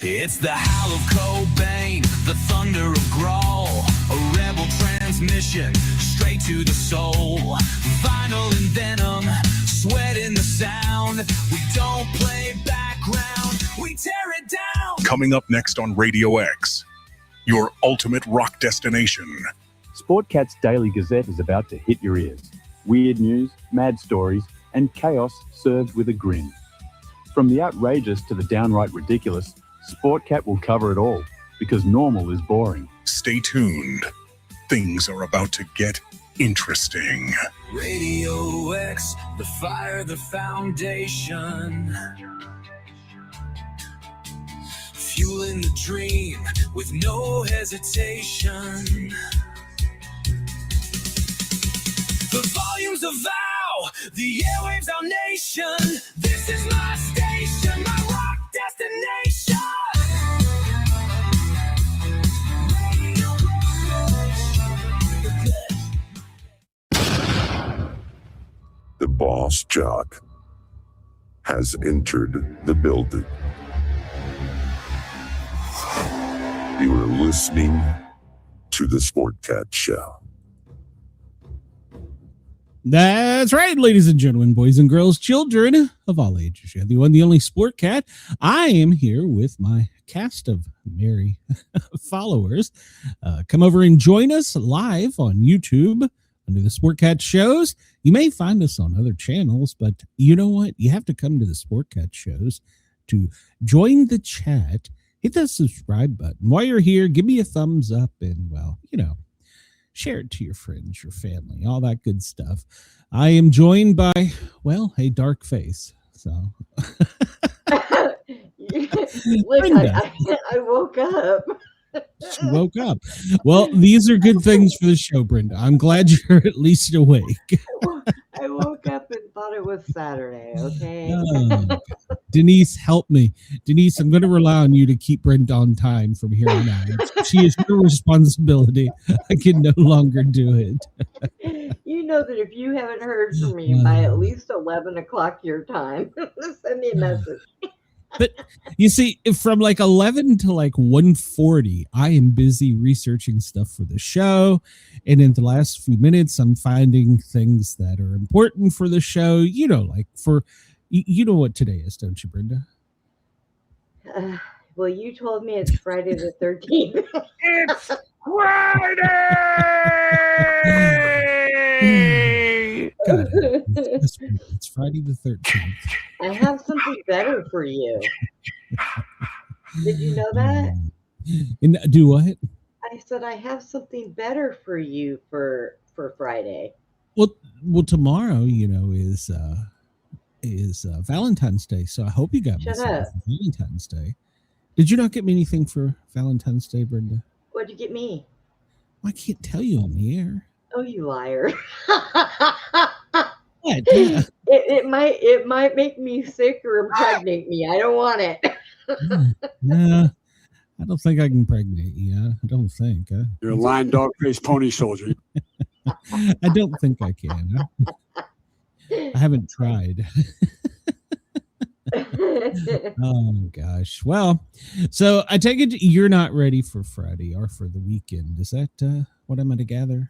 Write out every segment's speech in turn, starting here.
It's the howl of Cobain, the thunder of Grawl, a rebel transmission straight to the soul. Vinyl and venom, sweat in the sound. We don't play background, we tear it down. Coming up next on Radio X, your ultimate rock destination. Sportcat's Daily Gazette is about to hit your ears. Weird news, mad stories, and chaos served with a grin. From the outrageous to the downright ridiculous, Sportcat will cover it all, because normal is boring. Stay tuned. Things are about to get interesting. Radio X, the fire, the foundation. Fueling the dream with no hesitation. The volumes of vow, the airwaves, our nation. This is my station, my rock destination. The boss jock has entered the building. You are listening to the Sportcat Show. That's right, ladies and gentlemen, boys and girls, children of all ages. You're the one, the only Sportcat. I am here with my cast of merry followers. Come over and join us live on YouTube under the Sportcat shows. You may find us on other channels, but you know what? You have to come to the Sportcat shows to join the chat. Hit that subscribe button. While you're here, give me a thumbs up and, well, you know, share it to your friends, your family, all that good stuff. I am joined by, well, a dark face. So, look, I woke up. She woke up. Well, these are good things for the show, Brenda. I'm glad you're at least awake. I woke up and thought it was Saturday, okay? Denise, help me. Denise, I'm going to rely on you to keep Brenda on time from here on out. She is your responsibility. I can no longer do it. You know that if you haven't heard from me by at least 11 o'clock your time, send me a message. But you see, from like 11 to like 1:40, I am busy researching stuff for the show. And in the last few minutes, I'm finding things that are important for the show. You know, like for, you know what today is, don't you, Brenda? Well, you told me it's Friday the 13th. It's Friday! God, it's Friday the 13th. I have something better for you. Did you know that? And do what? I said I have something better for you for Friday. Well, tomorrow, you know, is Valentine's Day, so I hope you got me something for Valentine's Day. Did you not get me anything for Valentine's Day, Brenda? What'd you get me? Well, I can't tell you on the air. Oh, you liar! What? Yeah. It might make me sick or impregnate me. I don't want it. Nah, I don't think I can impregnate you. I don't think. You're a lying dog-faced pony soldier. I don't think I can. I haven't tried. Oh gosh. Well, so I take it you're not ready for Friday or for the weekend. Is that what I'm going to gather?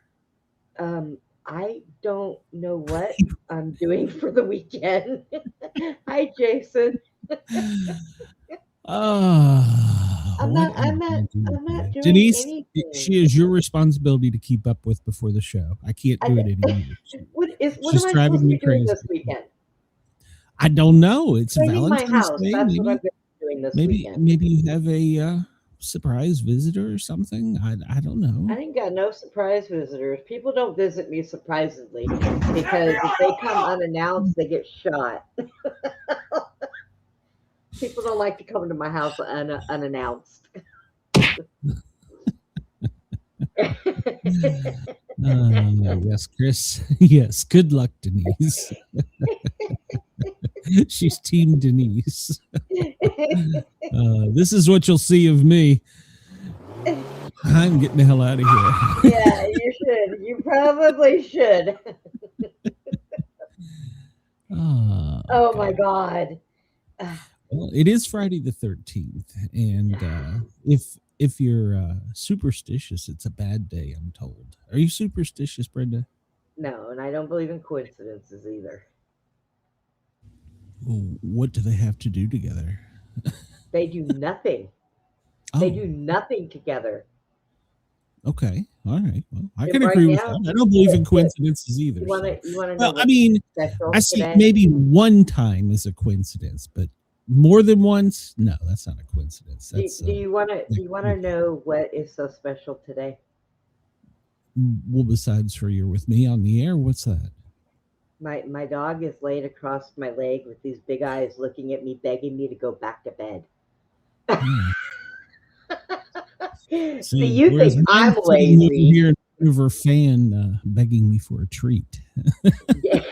I don't know what I'm doing for the weekend. Hi, Jason. I'm not doing Denise, anything. she is your responsibility to keep up with before the show. I can't do it anymore. What She's am I supposed driving to me be doing crazy. this weekend? I don't know. It's Cleaning Valentine's my house. Day. That's Maybe, what I'm doing this maybe, weekend. maybe you have a surprise visitor or something. I don't know. I ain't got no surprise visitors. People don't visit me surprisingly because if they come unannounced, they get shot. People don't like to come to my house unannounced. Yes, Chris. Yes. Good luck, Denise. She's Team Denise. This is what you'll see of me. I'm getting the hell out of here. Yeah, you should. You probably should. Oh my God. Well, it is Friday the 13th, and if you're superstitious, it's a bad day. I'm told. Are you superstitious, Brenda? No, and I don't believe in coincidences either. Well, what do they have to do together? They do nothing. They do nothing together. Okay, all right. Well, I And can right agree with now, that. I don't believe in the- coincidences either. You want so. to know Well, I what's mean, special I see today? maybe one time is a coincidence, but more than once, no, that's not a coincidence. That's Do you want to know what is so special today? well, besides for you're with me on the air, what's that? My dog is laid across my leg with these big eyes looking at me, begging me to go back to bed. Hmm. See, you whereas think mine's I'm sitting over lazy. here over a fan, begging me for a treat. Yeah.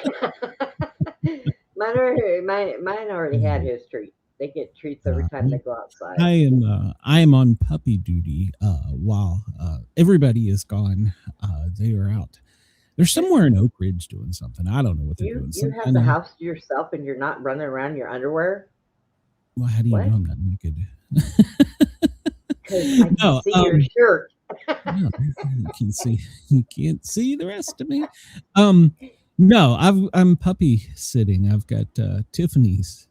Mine already had his treat. They get treats every time they go outside. I am on puppy duty while everybody is gone. They are out. They're somewhere in Oak Ridge doing something. I don't know what they're doing. You have the house to yourself and you're not running around in your underwear? Well, how do you What? know I'm not naked? Because I can see your shirt. No, you can't see the rest of me. No, I'm puppy sitting. I've got Tiffany's,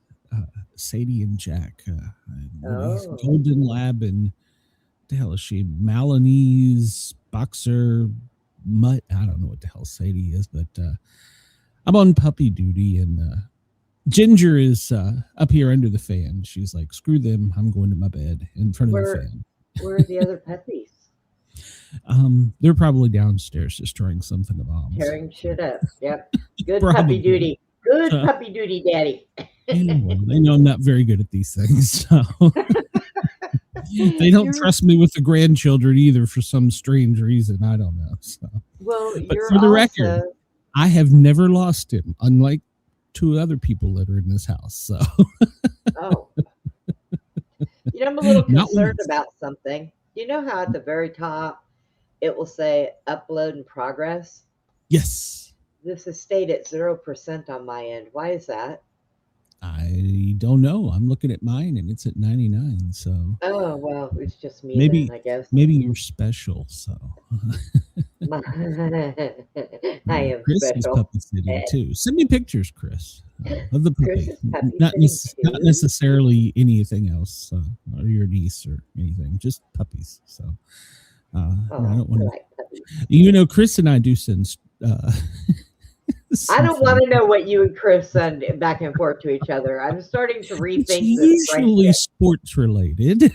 Sadie and Jack, golden lab, and the hell is she? Malinese boxer mutt. I don't know what the hell Sadie is, but I'm on puppy duty, and Ginger is up here under the fan. She's like, "Screw them! I'm going to my bed in front of the fan." Where are the other puppies? They're probably downstairs destroying something to moms. Tearing shit up. Yep. Good Probably. puppy duty. Good puppy duty, Daddy. Yeah, well, they know I'm not very good at these things, so they don't trust me with the grandchildren either for some strange reason. I don't know. So, well, but for the record, I have never lost him, unlike two other people that are in this house. So, oh, you know, I'm a little concerned about something. You know how at the very top it will say upload in progress? Yes. This is stayed at 0% on my end. Why is that? I don't know. I'm looking at mine and it's at 99. So oh well, it's just me. Maybe then, I guess maybe you're special. So I am Chris special. is puppy sitting too. Send me pictures, Chris, of the Chris puppy. is puppy Not sitting too. necessarily anything else, or your niece or anything. Just puppies. So I don't want to. Like puppies. You know, Chris and I do send. I don't want to know what you and Chris send back and forth to each other. I'm starting to rethink it's this. Usually sports related.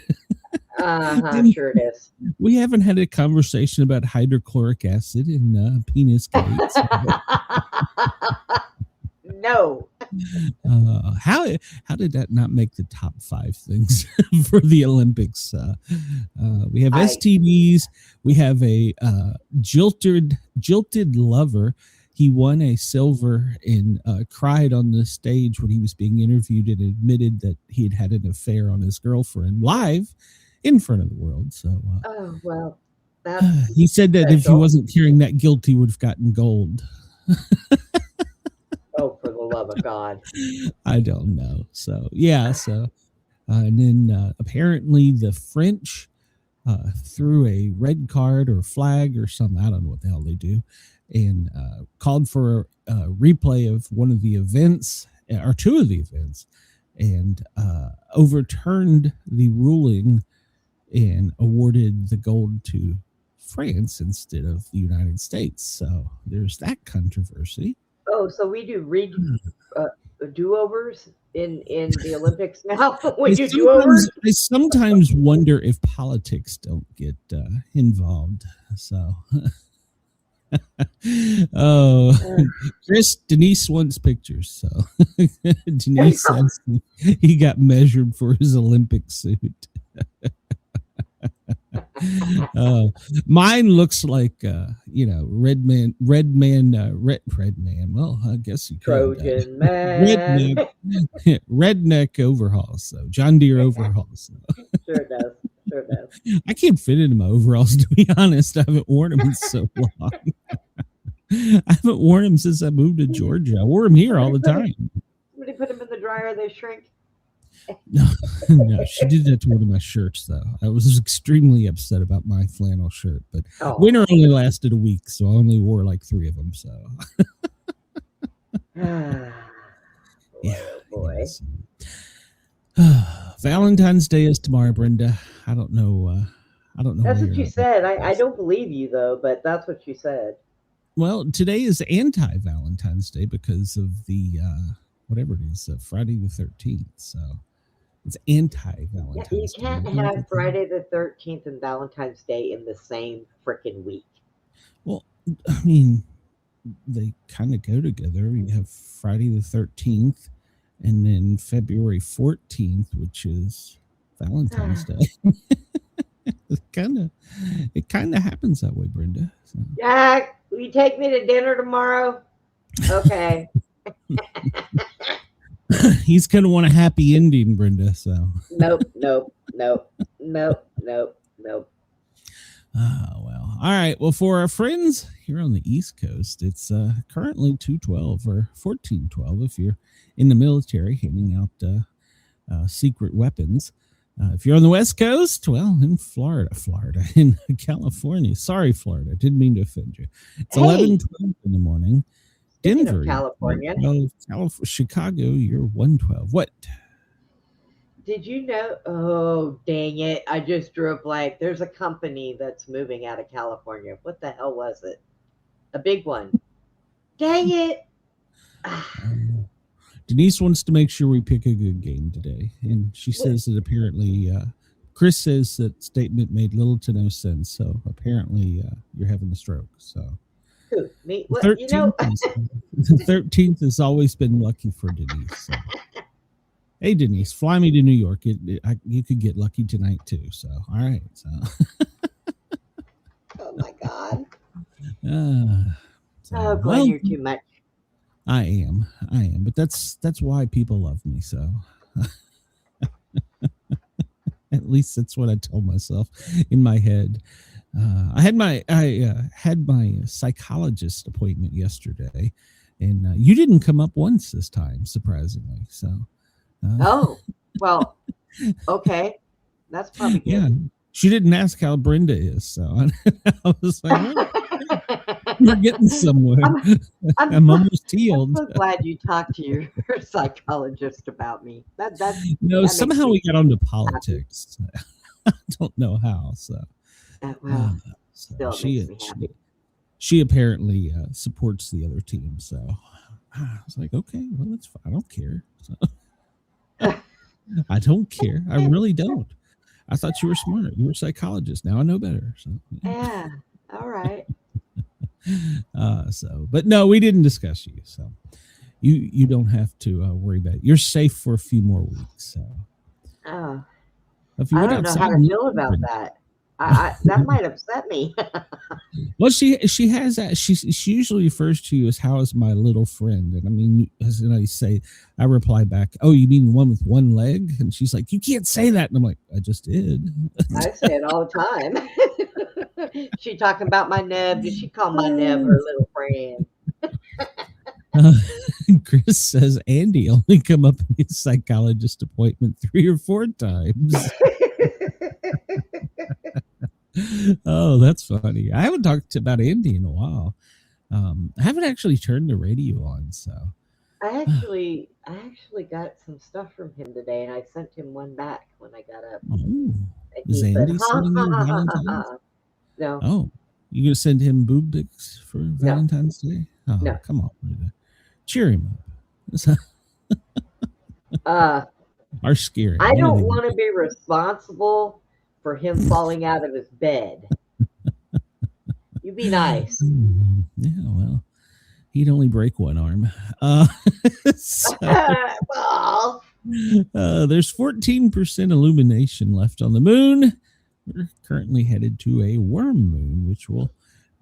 Sure it is. We haven't had a conversation about hydrochloric acid and penis gates. No. How did that not make the top 5 things for the Olympics? We have STDs. We have a jilted lover. He won a silver and cried on the stage when he was being interviewed and admitted that he had had an affair on his girlfriend live in front of the world. So, oh well, he said that special. if he wasn't carrying that guilt, he would have gotten gold. Oh, for the love of God! I don't know. So yeah. So and then apparently the French threw a red card or flag or something. I don't know what the hell they do. And called for a replay of one of the events or two of the events and overturned the ruling and awarded the gold to France instead of the United States. So there's that controversy. Oh, so we do do-overs in the Olympics now? We do do-overs? I sometimes wonder if politics don't get involved. So... Denise wants pictures, so Denise says he got measured for his Olympic suit. Mine looks like red man. Well, I guess you could. Trojan man. Redneck overalls. So John Deere overalls. So. Sure does. I can't fit into my overalls, to be honest. I haven't worn them in so long. I haven't worn them since I moved to Georgia. I wore them here all the time. Somebody put them in the dryer, they shrink. No, no, she did that to one of my shirts, though. I was extremely upset about my flannel shirt, but Oh. winter only lasted a week, so I only wore like 3 of them. So, Boy, yeah, oh boy. yes. Valentine's Day is tomorrow, Brenda. I don't know. I don't know. That's where what you're you at. said. I don't believe you, though, but that's what you said. Well, today is anti-Valentine's Day because of the whatever it is, Friday the 13th. So it's Yeah, anti-Valentine's you Day. can't have Friday the 13th and Valentine's Day in the same freaking week. Well, I mean, they kind of go together. You have Friday the 13th, and then February 14th, which is Valentine's Day. It kind of happens that way, Brenda. So. Jack, will you take me to dinner tomorrow? Okay. He's gonna want a happy ending, Brenda. So. Nope. Oh, well. All right. Well, for our friends here on the East Coast, it's currently 2:12 or 14:12 if you're in the military handing out secret weapons. If you're on the West Coast, well, in Florida, in California. Sorry, Florida. I didn't mean to offend you. It's 11:12 in the morning. Speaking Denver, of California. Chicago, you're 1:12. What? Did you know? Oh, dang it. I just drew a blank. There's a company that's moving out of California. What the hell was it? A big one. Dang it. Denise wants to make sure we pick a good game today. And she says that apparently, Chris says that statement made little to no sense. So apparently you're having a stroke. So Who? Me? What? 13th has always been lucky for Denise. So. Hey, Denise, fly me to New York. You could get lucky tonight, too. So, all right. So. Oh, my God. So, Glenn, you're too much. I am. But that's why people love me. So, at least that's what I told myself in my head. I had my psychologist appointment yesterday, and you didn't come up once this time, surprisingly. So. Oh, well, okay. That's probably good. Yeah, she didn't ask how Brenda is, so I was like, well, we're getting somewhere. I'm almost healed. I'm so glad you talked to your psychologist about me. Somehow we got onto politics. I don't know how. So, still makes me happy. She apparently supports the other team. So I was like, okay, well, that's fine. I don't care. So. I don't care. I really don't. I thought you were smart. You were a psychologist. Now I know better. So yeah. All right. But no, we didn't discuss you. So you don't have to worry about it. You're safe for a few more weeks. So I don't know how to feel about that. That might upset me. Well, she has that. She usually refers to you as "How is my little friend?" And I mean, as I reply back, "Oh, you mean the one with one leg?" And she's like, "You can't say that." And I'm like, "I just did." I say it all the time. She talking about my neb. Did she call my neb her little friend? Chris says Andy only come up in his psychologist appointment 3 or 4 times. Oh, that's funny. I haven't talked about Andy in a while. I haven't actually turned the radio on, so I actually got some stuff from him today, and I sent him one back when I got up. Is Andy sending you Valentine's? No. Oh, you gonna send him boob pics for Valentine's Day? Oh, no. Come on, Rita. Cheer him up. Are scary. I don't want to be responsible for him falling out of his bed. You be nice. Yeah, well, he'd only break one arm. There's 14% illumination left on the moon. We're currently headed to a worm moon, which will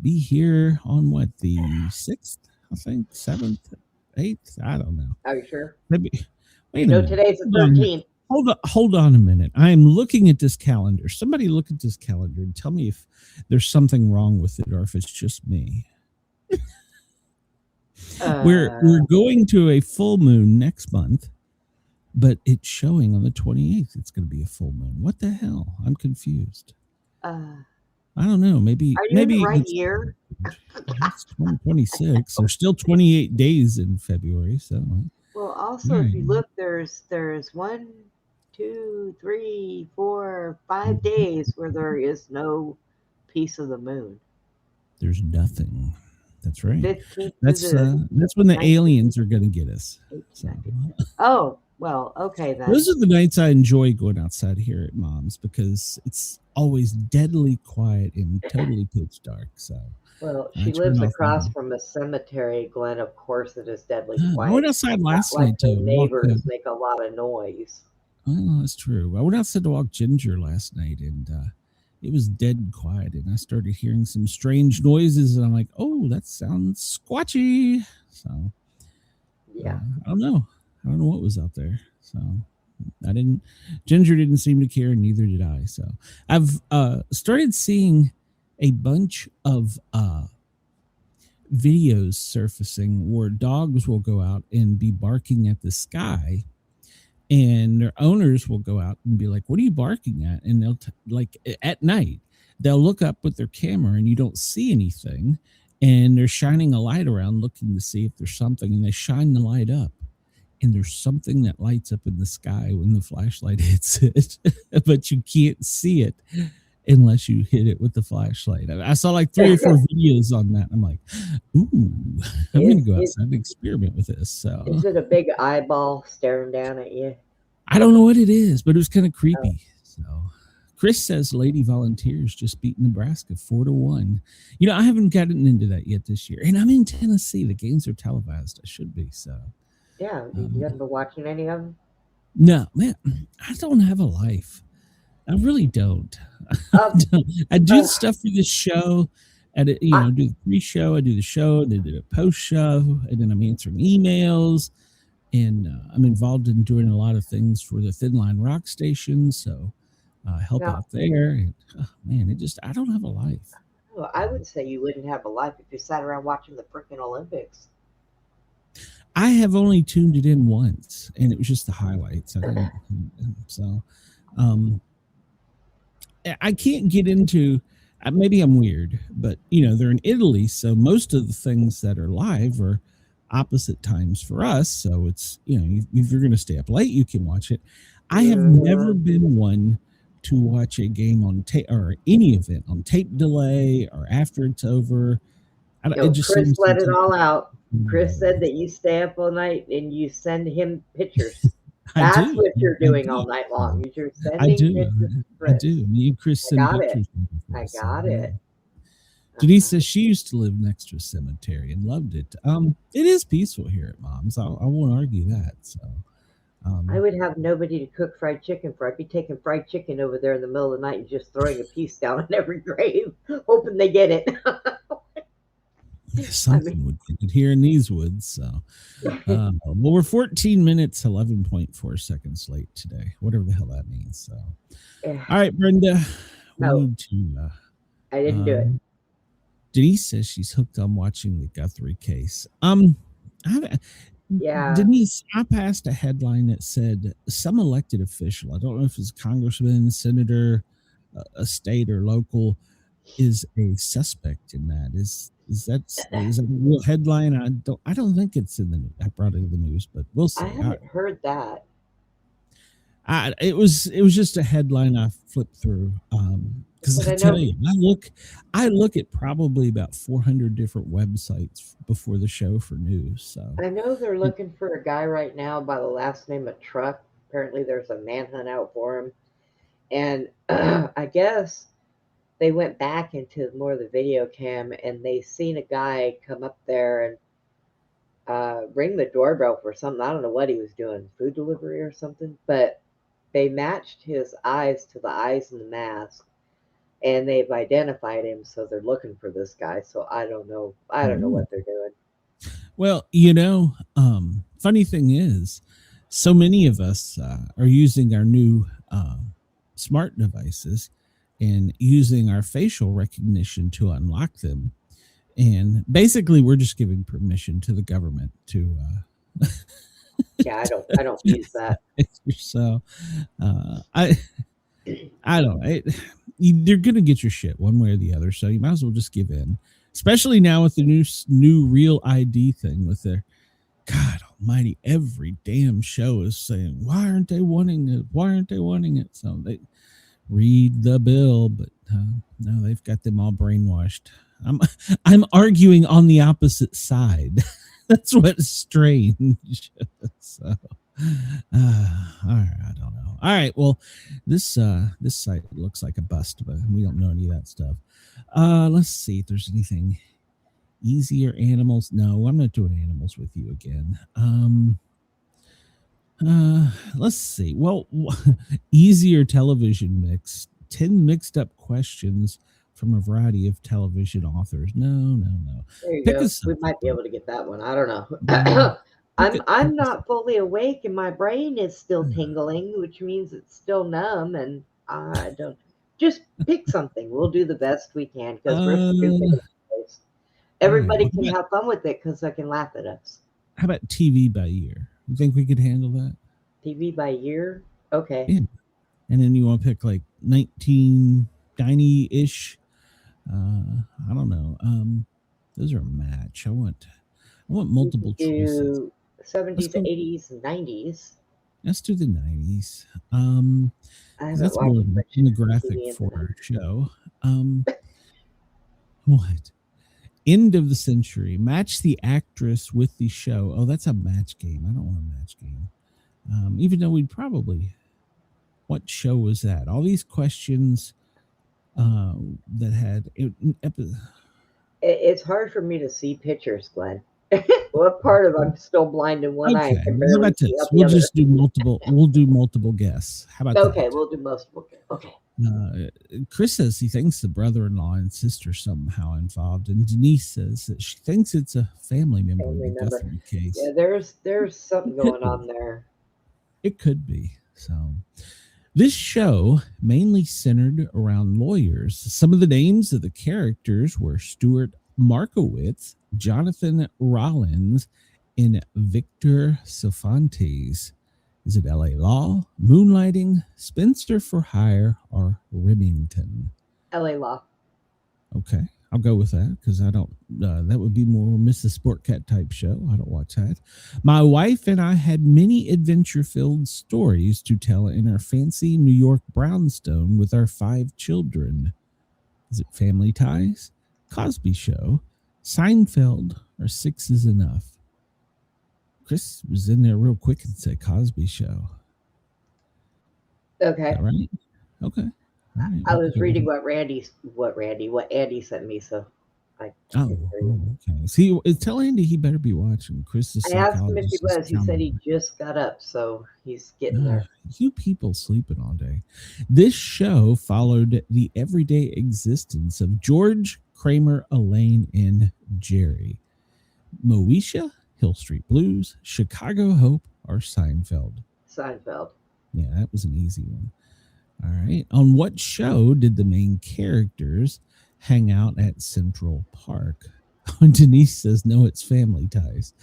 be here on the 6th, I think, 7th, 8th. I don't know. Are you sure? Maybe. Wait a minute. Today's the 13th. Hold on a minute. I am looking at this calendar. Somebody look at this calendar and tell me if there's something wrong with it or if it's just me. We're going to a full moon next month but it's showing on the 28th. It's going to be a full moon. What the hell? I'm confused. Are I don't know. Maybe you in the right it's year? 2026. There's still 28 days in February. So, Well, also, if you look, there's 1, 2, 3, 4, 5 days where there is no piece of the moon. there's nothing. That's right. 15th That's to the that's when the 19th. aliens are going to get us. 18th, So, 19th. Oh, well, okay then. those are the nights I enjoy going outside here at Mom's because it's always deadly quiet and totally pitch dark. So, Well, I she turn lives off across the- from a cemetery, Glen. Of course, it is deadly I quiet. went outside last Not like night the to walk. neighbors make a lot of noise. Oh, that's true. I went outside to walk Ginger last night, and it was dead and quiet. And I started hearing some strange noises, and I'm like, "Oh, that sounds squatchy." So, Yeah. I don't know. I don't know what was out there. So, Ginger didn't seem to care, and neither did I. So, I've started seeing a bunch of videos surfacing where dogs will go out and be barking at the sky, and their owners will go out and be like, "What are you barking at?" And they'll like at night they'll look up with their camera and you don't see anything, and they're shining a light around looking to see if there's something, and they shine the light up and there's something that lights up in the sky when the flashlight hits it, but you can't see it unless you hit it with the flashlight. I saw like 3 or 4 videos on that. I'm like, ooh, I'm going to go outside and experiment with this. So, Is it a big eyeball staring down at you? I don't know what it is, but it was kind of creepy. So, Chris says Lady Volunteers just beat Nebraska 4-1. You know, I haven't gotten into that yet this year, and I'm in Tennessee. The games are televised. I should be. So, Yeah. You haven't been watching any of them? no, man, I don't have a life. I really don't. I do stuff for this show. I do the pre-show. I do the show. And I do the post-show, and then I'm answering emails. And I'm involved in doing a lot of things for the Thin Line Rock Station, so help out there. And, man, I don't have a life. Well, I would say you wouldn't have a life if you sat around watching the freaking Olympics. I have only tuned it in once, and it was just the highlights. I can't get into. Maybe I'm weird, but they're in Italy, so most of the things that are live are opposite times for us. So it's if you're going to stay up late, you can watch it. I have never been one to watch a game on tape or any event on tape delay or after it's over. Chris let it all out. Chris said that you stay up all night and you send him pictures. That's what you're doing all night long. You're sending pictures to Chris. I do. Me and Chris send pictures. I got it. Denise says she used to live next to a cemetery and loved it. It is peaceful here at Mom's. I won't argue that. So, I would have nobody to cook fried chicken for. I'd be taking fried chicken over there in the middle of the night and just throwing a piece down on every grave, hoping they get it. Something would get it here in these woods. So, well, we're 14 minutes, 11.4 seconds late today, whatever the hell that means. So, all right, Brenda, we need to. I didn't do it. Denise says she's hooked on watching the Guthrie case. Yeah. Denise, I passed a headline that said some elected official, I don't know if it's congressman, senator, a state or local, is a suspect in that. Is that a real headline? I don't think it's in the news. I brought it in the news, but we'll see. I haven't heard that. It was just a headline I flipped through. Because I tell you, I look at probably about 400 different websites before the show for news. So I know they're looking for a guy right now by the last name of Truck. Apparently, there's a manhunt out for him, and I guess they went back into more of the video cam and they seen a guy come up there and ring the doorbell for something. I don't know what he was doing, food delivery or something, but they matched his eyes to the eyes in the mask. And they've identified him, so they're looking for this guy. So I don't know. I don't know what they're doing. Well, funny thing is, so many of us are using our new smart devices and using our facial recognition to unlock them. And basically, we're just giving permission to the government to Yeah, I don't use that. So, I don't know. You're gonna get your shit one way or the other, so you might as well just give in. Especially now with the new Real ID thing with their God Almighty, every damn show is saying, "Why aren't they wanting it? Why aren't they wanting it?" So they read the bill, but no, they've got them all brainwashed. I'm arguing on the opposite side. That's what's strange. So, all right, I don't know. All right, well, this site looks like a bust, but we don't know any of that stuff. Let's see if there's anything easier. Animals? No, I'm not doing animals with you again. Let's see. Well, easier television mix. 10 mixed up questions from a variety of television authors. No. There you Pick go. a We might be subject. able to get that one. I don't know. Pick I'm a- not fully awake and my brain is still Hmm. tingling, which means it's still numb, and I don't. Just pick something. We'll do the best we can because we're stupid. all right. Everybody Well, can have fun with it because they can laugh at us. how about TV by year? You think we could handle that? TV by year? Okay. Yeah. And then you want to pick like 1990-ish. I don't know. Those are a match. I want We multiple could choices. do Let's 70s, go. 80s, 90s. Let's do the 90s. I 'Cause haven't that's more watched much demographic TV in for the our show. What? End of the century. Match the actress with the show. Oh, that's a match game. I don't want a match game. Even though we'd probably. What show was that? All these questions that had. It's hard for me to see pictures, Glenn. What part of I'm still blind in one eye Okay. and can How barely about see this? out the We'll other. just do multiple. We'll do multiple guess. How about Okay, that? we'll do most. Okay. Chris says he thinks the brother-in-law and sister somehow involved, and Denise says that she thinks it's a family member Family in the member. Guthrie case. Yeah, there's something going on there. It could be. So, this show mainly centered around lawyers. Some of the names of the characters were Stuart Markowitz, Jonathan Rollins, and Victor Cervantes. Is it LA Law, Moonlighting, Spencer for Hire, or Remington? LA Law. Okay, I'll go with that because I don't. That would be more Mrs. Sportcat type show. I don't watch that. My wife and I had many adventure-filled stories to tell in our fancy New York brownstone with our 5 children. Is it Family Ties, Cosby Show, Seinfeld, or 6 is Enough? Chris was in there real quick and said Cosby Show. Okay. Is that right? Okay. All right. I was reading what Andy sent me, so I Oh, couldn't hear you. okay. See, tell Andy he better be watching. Chris is I asked him if he psychologist. was. He said he just got up, so he's getting there. You people sleeping all day. This show followed the everyday existence of George, Kramer, Elaine, and Jerry. Moesha, Hill Street Blues, Chicago Hope, or Seinfeld? Seinfeld. Yeah, that was an easy one. All right. On what show did the main characters hang out at Central Park? Denise says, no, it's Family Ties.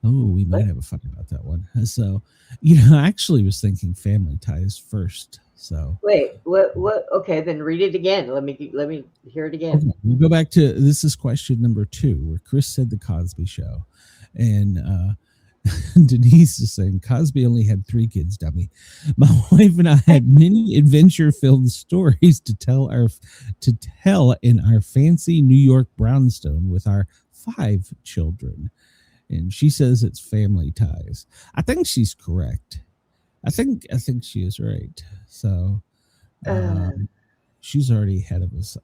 Oh, we might have a fight about that one. So, I actually was thinking Family Ties first. So Wait, what? Okay, then read it again. Let me hear it again. okay, we'll go back to this is question number 2, where Chris said the Cosby Show, and Denise is saying Cosby only had 3 kids, dummy. My wife and I had many adventure-filled stories to tell in our fancy New York brownstone with our 5 children. And she says it's Family Ties. I think she's correct. I think she is right. So she's already ahead of us.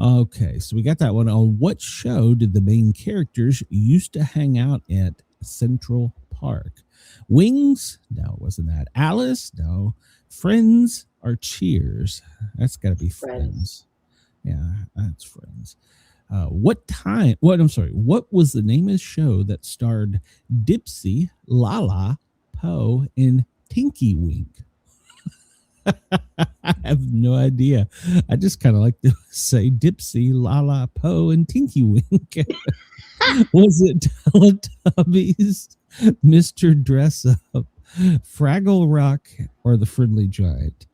Okay, so we got that one. On what show did the main characters used to hang out at Central Park? Wings? No, it wasn't that. Alice? No. Friends or Cheers? That's got to be Friends. Yeah, that's Friends. What was the name of the show that starred Dipsy, Lala, Poe, and Tinky Wink? I have no idea. I just kind of like to say Dipsy, Lala, Poe, and Tinky Wink. Was it Teletubbies, Mr. Dress Up, Fraggle Rock, or the Friendly Giant?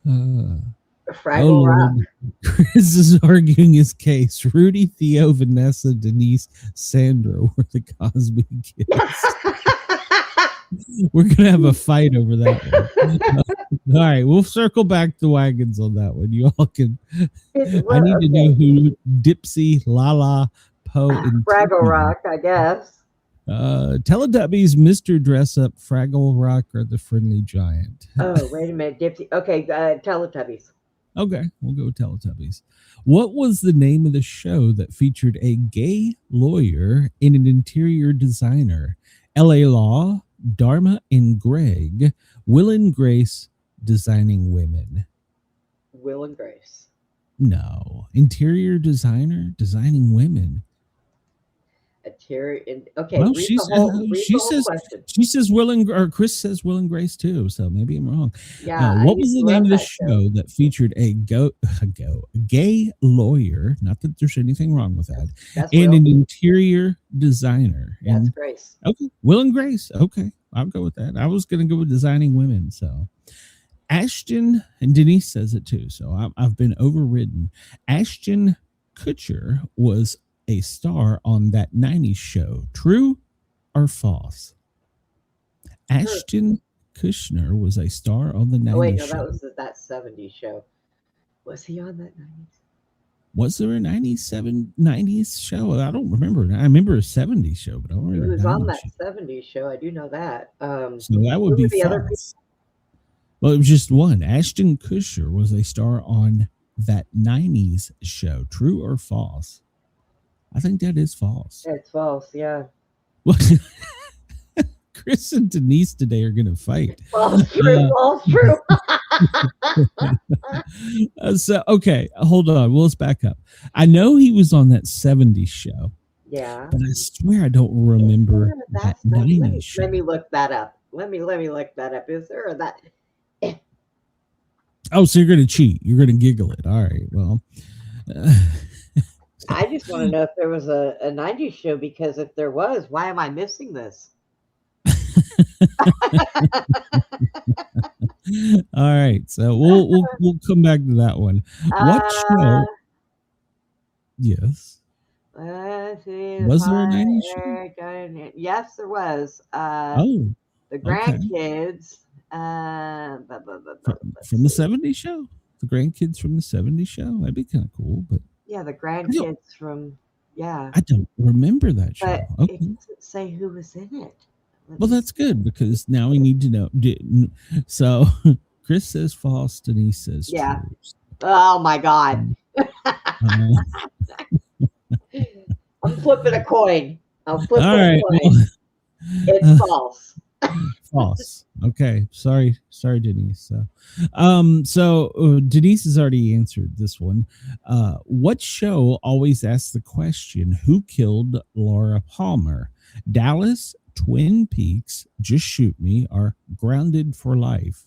Fraggle Rock. Lord. Chris is arguing his case. Rudy, Theo, Vanessa, Denise, Sandra were the Cosby kids. We're going to have a fight over that one. All right, we'll circle back the wagons on that one. You all can. I need to know who Dipsy, Lala, Poe, and Fraggle Tiffany. Rock, I guess. Teletubbies, Mr. Dress Up, Fraggle Rock, or the Friendly Giant? Oh, wait a minute. Dipsy. Okay, Teletubbies. Okay, we'll go with Teletubbies. What was the name of the show that featured a gay lawyer and an interior designer? L.A. Law, Dharma and Greg, Will and Grace, Designing Women. Will and Grace. No, interior designer, Designing Women. Okay, Well, read the whole question. she says Will and or Chris says Will and Grace too. So maybe I'm wrong. Yeah. What was the name of the show that featured a gay lawyer? Not that there's anything wrong with that. That's And Will. an interior designer. That's And Grace. okay, Will and Grace. Okay, I'll go with that. I was going to go with Designing Women. So Ashton, and Denise says it too. So I've been overridden. Ashton Kutcher was a star on that 90s show. True or false? Ashton Kutcher was a star on the 90s Oh, wait, no, show. that was that 70s show. Was he on that 90s? Was there a 90s show? I don't remember. I remember a 70s show, but I don't He remember. was a on 90s that show. 70s show. I do know that. So that would who be were the other false. Well, it was just one. Ashton Kutcher was a star on that 90s show. True or false? I think that is false. It's false, yeah. Chris and Denise today are going to fight. False, true, false, true. So, okay, hold on. Well, let's back up. I know he was on that 70s show, Yeah. but I swear I don't remember that 90s show. Let me look that up. Let me look that up. Is there that? Oh, so you're going to cheat. You're going to giggle it. All right, well. I just want to know if there was a 90s show, because if there was, why am I missing this? All right, so we'll come back to that one. What show? Yes. Let's see, Was there a 90s show? Yes, there was. Oh, The okay. Grandkids. From the 70s show? The grandkids from the 70s show? That'd be kind of cool, but Yeah, the Grandkids from, yeah. I don't remember that show. But Okay. it doesn't say who was in it. Well, that's good, because now we need to know. So Chris says false, Denise says Yeah. true. Oh my God. Uh, I'm flipping a coin. I'm flipping all a right. coin. Well, It's false. false. Okay. Sorry, Denise. So Denise has already answered this one. What show always asks the question, who killed Laura Palmer? Dallas, Twin Peaks, Just Shoot Me, or Grounded for Life?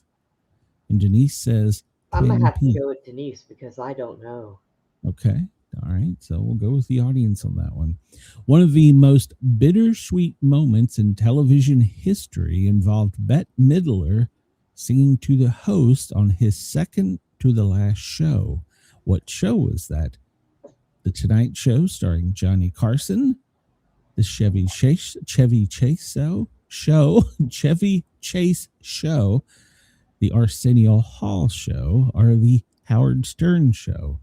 And Denise says I'm going Twin to have to Peaks. go with Denise because I don't know. Okay. All right. So we'll go with the audience on that one. One of the most bittersweet moments in television history involved Bette Midler singing to the host on his second to the last show. What show was that? The Tonight Show starring Johnny Carson, the Chevy Chase show, the Arsenio Hall show, or the Howard Stern show?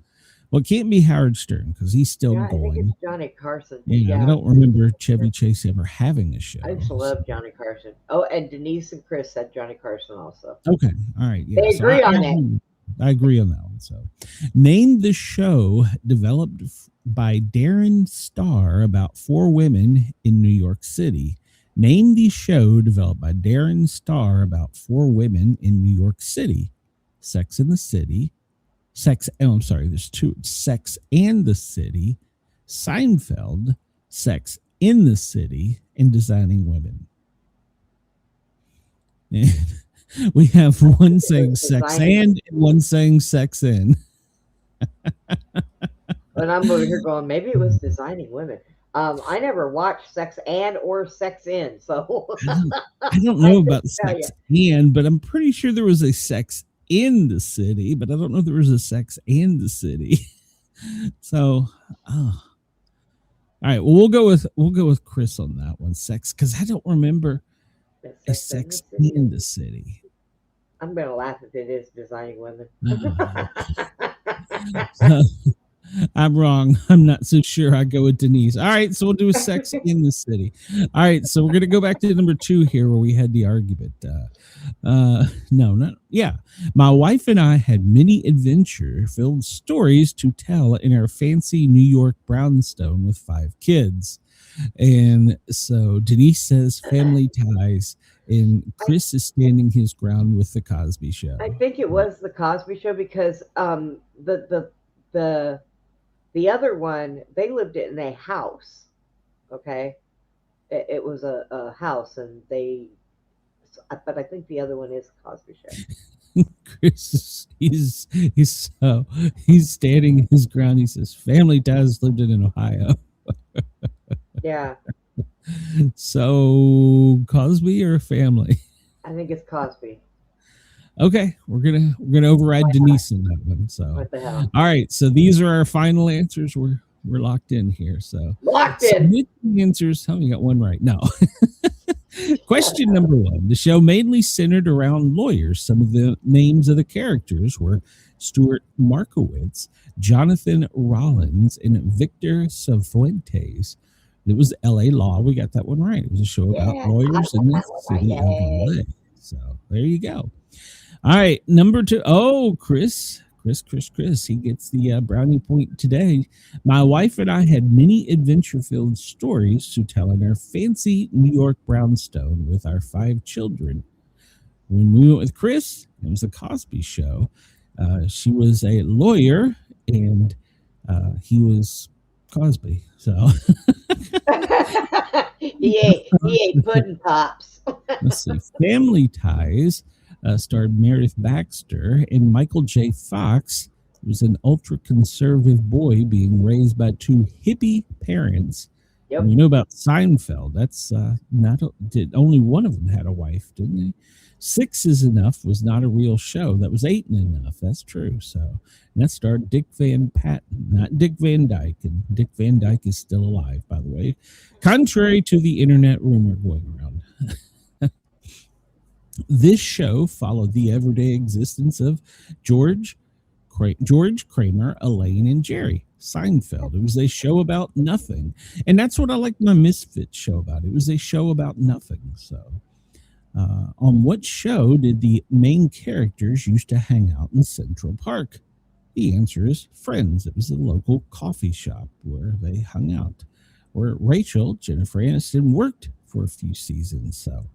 Well, it can't be Howard Stern because he's still Yeah, I think going. it's Johnny Carson. Yeah, I don't remember Chevy Chase ever having a show. I used to love Johnny Carson. Oh, and Denise and Chris said Johnny Carson also. Okay, all right. Yeah. They agree on it. I agree on that one. So, name the show developed by Darren Star about 4 women in New York City. Name the show developed by Darren Star about 4 women in New York City. Sex and the City. There's 2. Sex and the City, Seinfeld, Sex in the City, and Designing Women. And we have one saying sex and one saying sex in. But I'm over here going, maybe it was Designing Women. I never watched Sex and or Sex In, so I don't I know couldn't about tell Sex and, but I'm pretty sure there was a Sex in the City, but I don't know if there was a Sex and the City. So, all right. Well, we'll go with Chris on that one. Sex, because I don't remember you. a Sex Sex in the City. in the City. I'm gonna laugh if it is Designing Women. I'm wrong. I'm not so sure. I go with Denise. All right, so we'll do a Sex in the City. All right, so we're gonna go back to number 2 here, where we had the argument. My wife and I had many adventure-filled stories to tell in our fancy New York brownstone with 5 kids. And so Denise says family ties, and Chris is standing his ground with the Cosby Show. I think it was the Cosby Show because the other one, they lived in a house. Okay, it was a house, and but I think the other one is Cosby Show. Chris, he's standing his ground. He says family ties lived in Ohio. Yeah, So Cosby or family? I think it's Cosby. Okay, we're gonna override Denise in that one. So What the hell? all right, so these are our final answers. We're locked in here. So Locked in. submit the answers. Oh, you got one right. No. Question number 1. The show mainly centered around lawyers. Some of the names of the characters were Stuart Markowitz, Jonathan Rollins, and Victor Cifuentes. It was LA Law. We got that one right. It was a show about lawyers in the city of LA. So there you go. All right, number 2. Oh, Chris. He gets the brownie point today. My wife and I had many adventure-filled stories to tell in our fancy New York brownstone with our 5 children. When we went with Chris, it was the Cosby Show. She was a lawyer, and he was Cosby. So he ate pudding pops. let's see. Family Ties starred Meredith Baxter, and Michael J. Fox was an ultra-conservative boy being raised by 2 hippie parents. Yep. And we know about Seinfeld. That's only one of them had a wife, didn't they? 6 is Enough was not a real show. That was 8 and Enough. That's true. So that starred Dick Van Patten, not Dick Van Dyke. And Dick Van Dyke is still alive, by the way, contrary to the internet rumor going around. This show followed the everyday existence of George Kramer, Elaine, and Jerry. Seinfeld. It was a show about nothing. And that's what I like my Misfits show about. It was a show about nothing. So on what show did the main characters used to hang out in Central Park? The answer is Friends. It was a local coffee shop where they hung out, where Rachel, Jennifer Aniston, worked for a few seasons. So,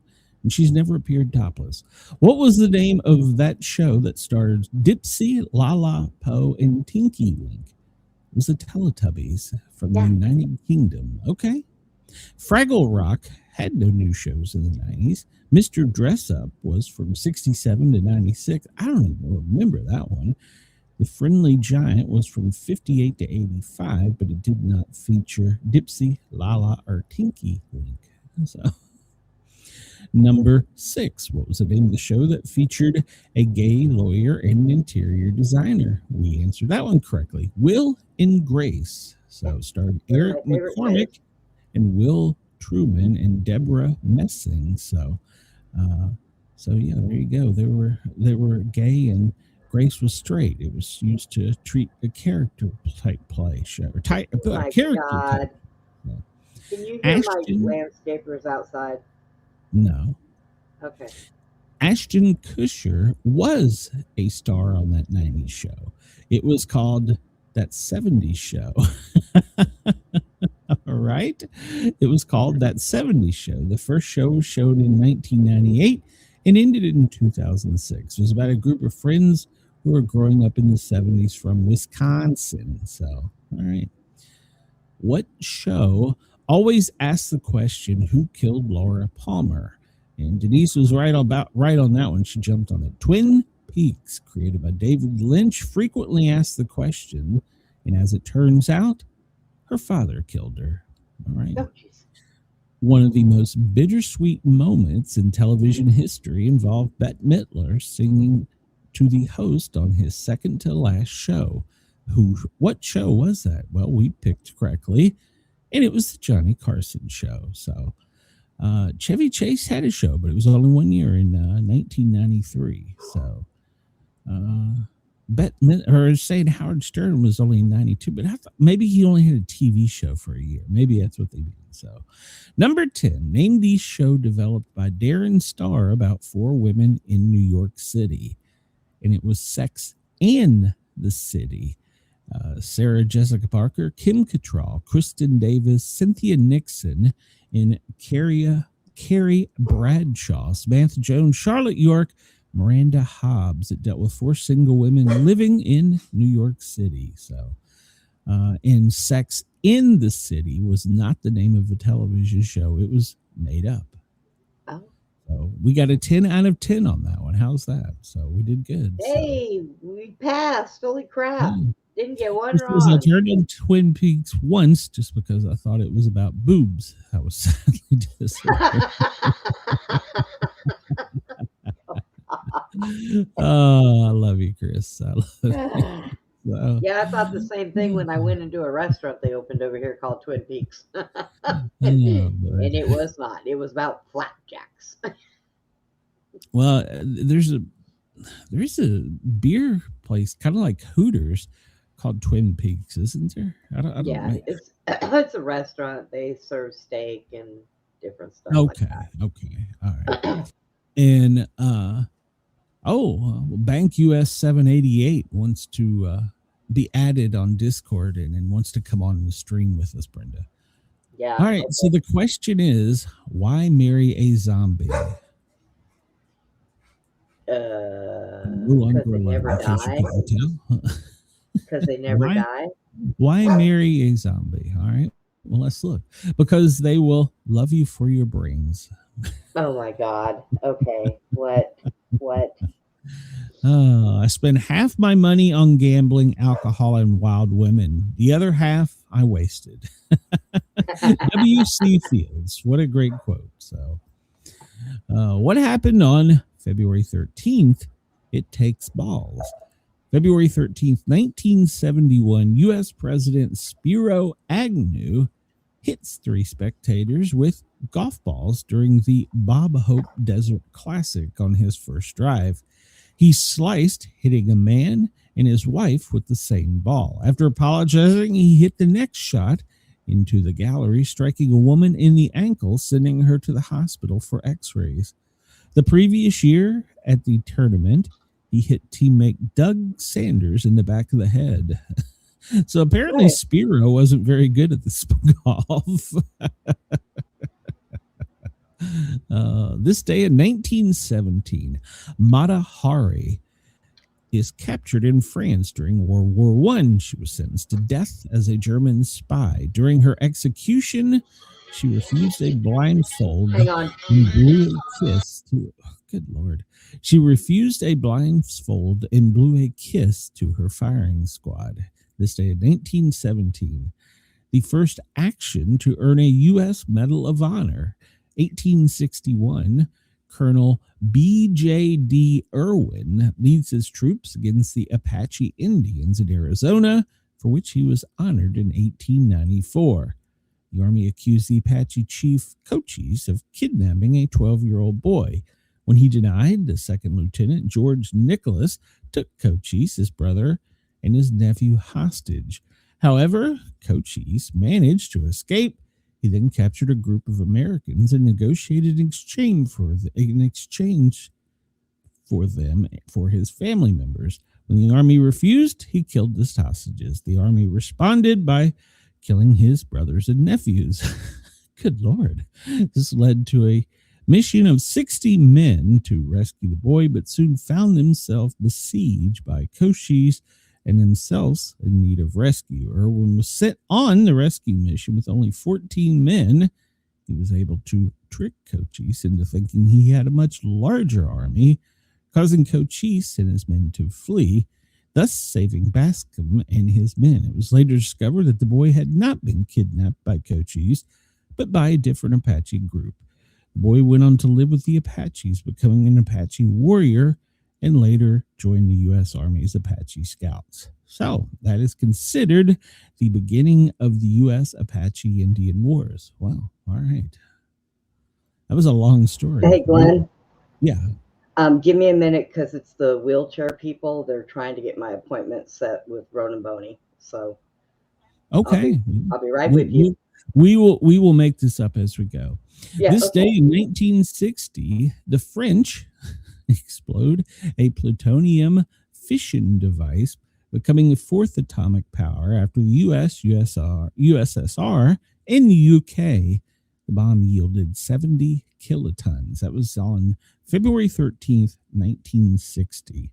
and she's never appeared topless. What was the name of that show that starred Dipsy, Lala, Poe, and Tinky Wink? It was the Teletubbies from the United Kingdom. Okay. Fraggle Rock had no new shows in the 90s. Mr. Dress Up was from 67 to 96. I don't even remember that one. The Friendly Giant was from 58 to 85, but it did not feature Dipsy, Lala, or Tinky Wink. So, number 6. What was the name of the show that featured a gay lawyer and an interior designer? We answered that one correctly. Will and Grace. So it starred Eric McCormick and Will Truman and Deborah Messing. So yeah, there you go. They were gay and Grace was straight. It was used to treat a character type play show or character. God. Type. Yeah. Can you hear my landscapers outside? No. Okay. Ashton Kutcher was a star on that 90s show. It was called That 70s Show. All right. It was called That 70s Show. The first show was shown in 1998 and ended in 2006. It was about a group of friends who were growing up in the 70s from Wisconsin. So, all right. What show always asks the question, who killed Laura Palmer? And Denise was right on that one. She jumped on it. Twin Peaks, created by David Lynch, frequently asked the question, and as it turns out, her father killed her. All right. Oh, jeez. One of the most bittersweet moments in television history involved Bette Midler singing to the host on his second to last show. What show was that? Well, we picked correctly, and it was the Johnny Carson show. So Chevy Chase had a show, but it was only 1 year in 1993. So saying Howard Stern was only in 92, but I thought maybe he only had a TV show for a year. Maybe that's what they mean. So, number 10, name the show developed by Darren Star about 4 women in New York City. And it was Sex and the City. Sarah Jessica Parker, Kim Cattrall, Kristen Davis, Cynthia Nixon, and Carrie Bradshaw, Samantha Jones, Charlotte York, Miranda Hobbs. It dealt with 4 single women living in New York City. So, and Sex in the City was not the name of a television show. It was made up. Oh. So we got a 10 out of 10 on that one. How's that? So we did good. Hey, we passed. Holy crap. Yeah. Didn't get one I wrong. turned on Twin Peaks once just because I thought it was about boobs. I was sadly disappointed. Oh, I love you, Chris. I love you. So, Yeah, I thought the same thing when I went into a restaurant they opened over here called Twin Peaks. oh, And it was not. It was about flapjacks. well, there's a beer place kind of like Hooters called Twin Peaks, isn't there? I don't Yeah, know. it's a restaurant. They serve steak and different stuff. Okay, like okay, all right. And Bank US 788 wants to be added on Discord and wants to come on the stream with us, Brenda. Yeah. All right. Okay. So the question is, why marry a zombie? Because they never die. Because they never Why? die. Why marry a zombie? All right. Well, let's look. Because they will love you for your brains. Oh my God. Okay. What? I spend half my money on gambling, alcohol, and wild women. The other half I wasted. W.C. Fields. What a great quote. So, what happened on February 13th? It takes balls. February 13th, 1971, U.S. President Spiro Agnew hits 3 spectators with golf balls during the Bob Hope Desert Classic on his first drive. He sliced, hitting a man and his wife with the same ball. After apologizing, he hit the next shot into the gallery, striking a woman in the ankle, sending her to the hospital for x-rays. The previous year at the tournament, he hit teammate Doug Sanders in the back of the head. So apparently Spiro wasn't very good at this golf. This day in 1917, Mata Hari is captured in France during World War I. She was sentenced to death as a German spy. During her execution, she refused a blindfold Hang on. and blew a kiss to... Good Lord. She refused a blindfold and blew a kiss to her firing squad. This day in 1917, the first action to earn a U.S. Medal of Honor. 1861, Colonel B.J.D. Irwin leads his troops against the Apache Indians in Arizona, for which he was honored in 1894. The Army accused the Apache chief Cochise of kidnapping a 12-year-old boy. When he denied, the second lieutenant, George Nicholas, took Cochise, his brother, and his nephew hostage. However, Cochise managed to escape. He then captured a group of Americans and negotiated an exchange for them for his family members. When the Army refused, he killed the hostages. The Army responded by killing his brothers and nephews. Good Lord. This led to a mission of 60 men to rescue the boy, but soon found themselves besieged by Cochise and themselves in need of rescue. Irwin was sent on the rescue mission with only 14 men. He was able to trick Cochise into thinking he had a much larger army, causing Cochise and his men to flee. thus saving Bascom and his men. It was later discovered that the boy had not been kidnapped by Cochise, but by a different Apache group. The boy went on to live with the Apaches, becoming an Apache warrior, and later joined the U.S. Army's Apache Scouts. So that is considered the beginning of the U.S. Apache Indian Wars. Wow. All right. That was a long story. Hey, Glenn. Yeah. Give me a minute because it's the wheelchair people. They're trying to get my appointment set with Ronan Boney. So okay. I'll be right with you. We will make this up as we go. Yeah, This day in 1960, the French explode a plutonium fission device, becoming the fourth atomic power after the USSR, and the UK. The bomb yielded 70 kilotons. That was on February 13th, 1960.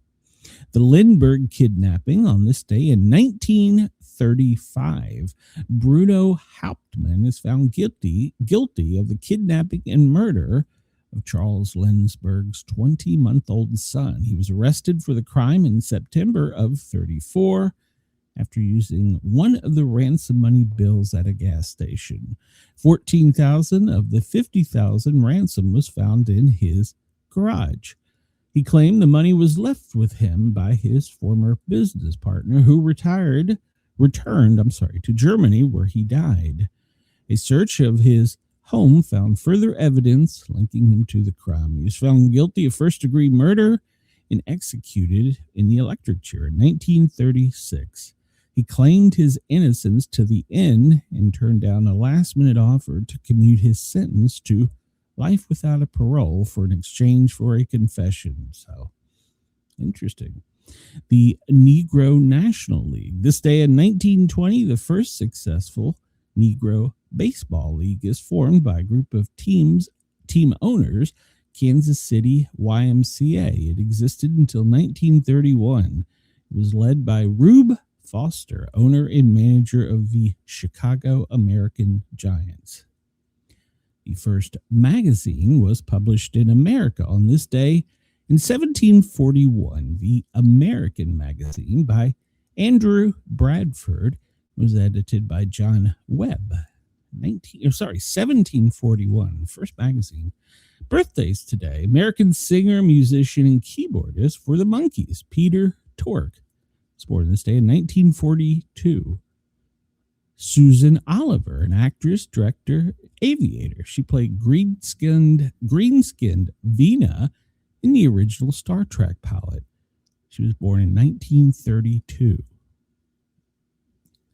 The Lindbergh kidnapping on this day in 1935. Bruno Hauptmann is found guilty of the kidnapping and murder of Charles Lindbergh's 20-month-old son. He was arrested for the crime in September of 34 after using one of the ransom money bills at a gas station. 14,000 of the 50,000 ransom was found in his garage. He claimed the money was left with him by his former business partner, who returned to Germany, where he died. A search of his home found further evidence linking him to the crime. He was found guilty of first-degree murder and executed in the electric chair in 1936. He claimed his innocence to the end and turned down a last-minute offer to commute his sentence to life without a parole in exchange for a confession. So, interesting. The Negro National League. This day in 1920, the first successful Negro Baseball League is formed by a group of team owners, Kansas City YMCA. It existed until 1931. It was led by Rube Foster, owner and manager of the Chicago American Giants. The first magazine was published in America on this day in 1741. The American Magazine by Andrew Bradford was edited by John Webb. 1741, first magazine. Birthdays today: American singer, musician, and keyboardist for the Monkees, Peter Tork, was born this day in 1942. Susan Oliver, an actress, director, aviator. She played green-skinned Vina in the original Star Trek pilot. She was born in 1932.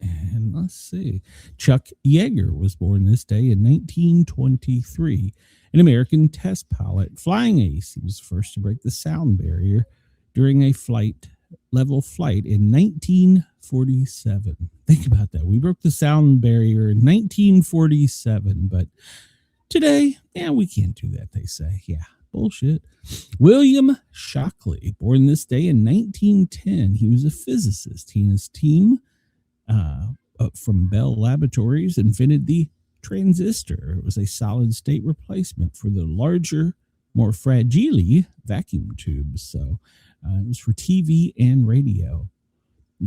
And let's see. Chuck Yeager was born this day in 1923. An American test pilot, flying ace. He was the first to break the sound barrier during a level flight in 1947. Think about that. We broke the sound barrier in 1947, but today, we can't do that, they say. Yeah, bullshit. William Shockley, born this day in 1910. He was a physicist. He and his team from Bell Laboratories invented the transistor. It was a solid state replacement for the larger, more fragile vacuum tubes. So it was for TV and radio.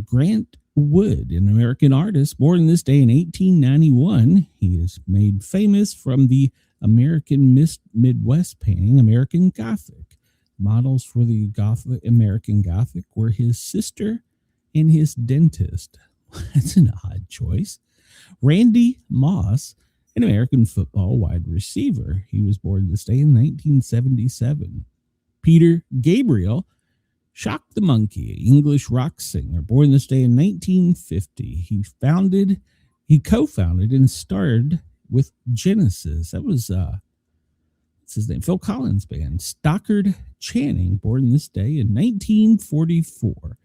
Grant Wood, an American artist, born this day in 1891. He is made famous from the American Midwest painting, American Gothic. Models for the American Gothic were his sister and his dentist. That's an odd choice. Randy Moss, an American football wide receiver. He was born this day in 1977. Peter Gabriel, Shock the Monkey, English rock singer, born this day in 1950. He co-founded and starred with Genesis. That was what's his name? Phil Collins' band. Stockard Channing, born this day in 1944.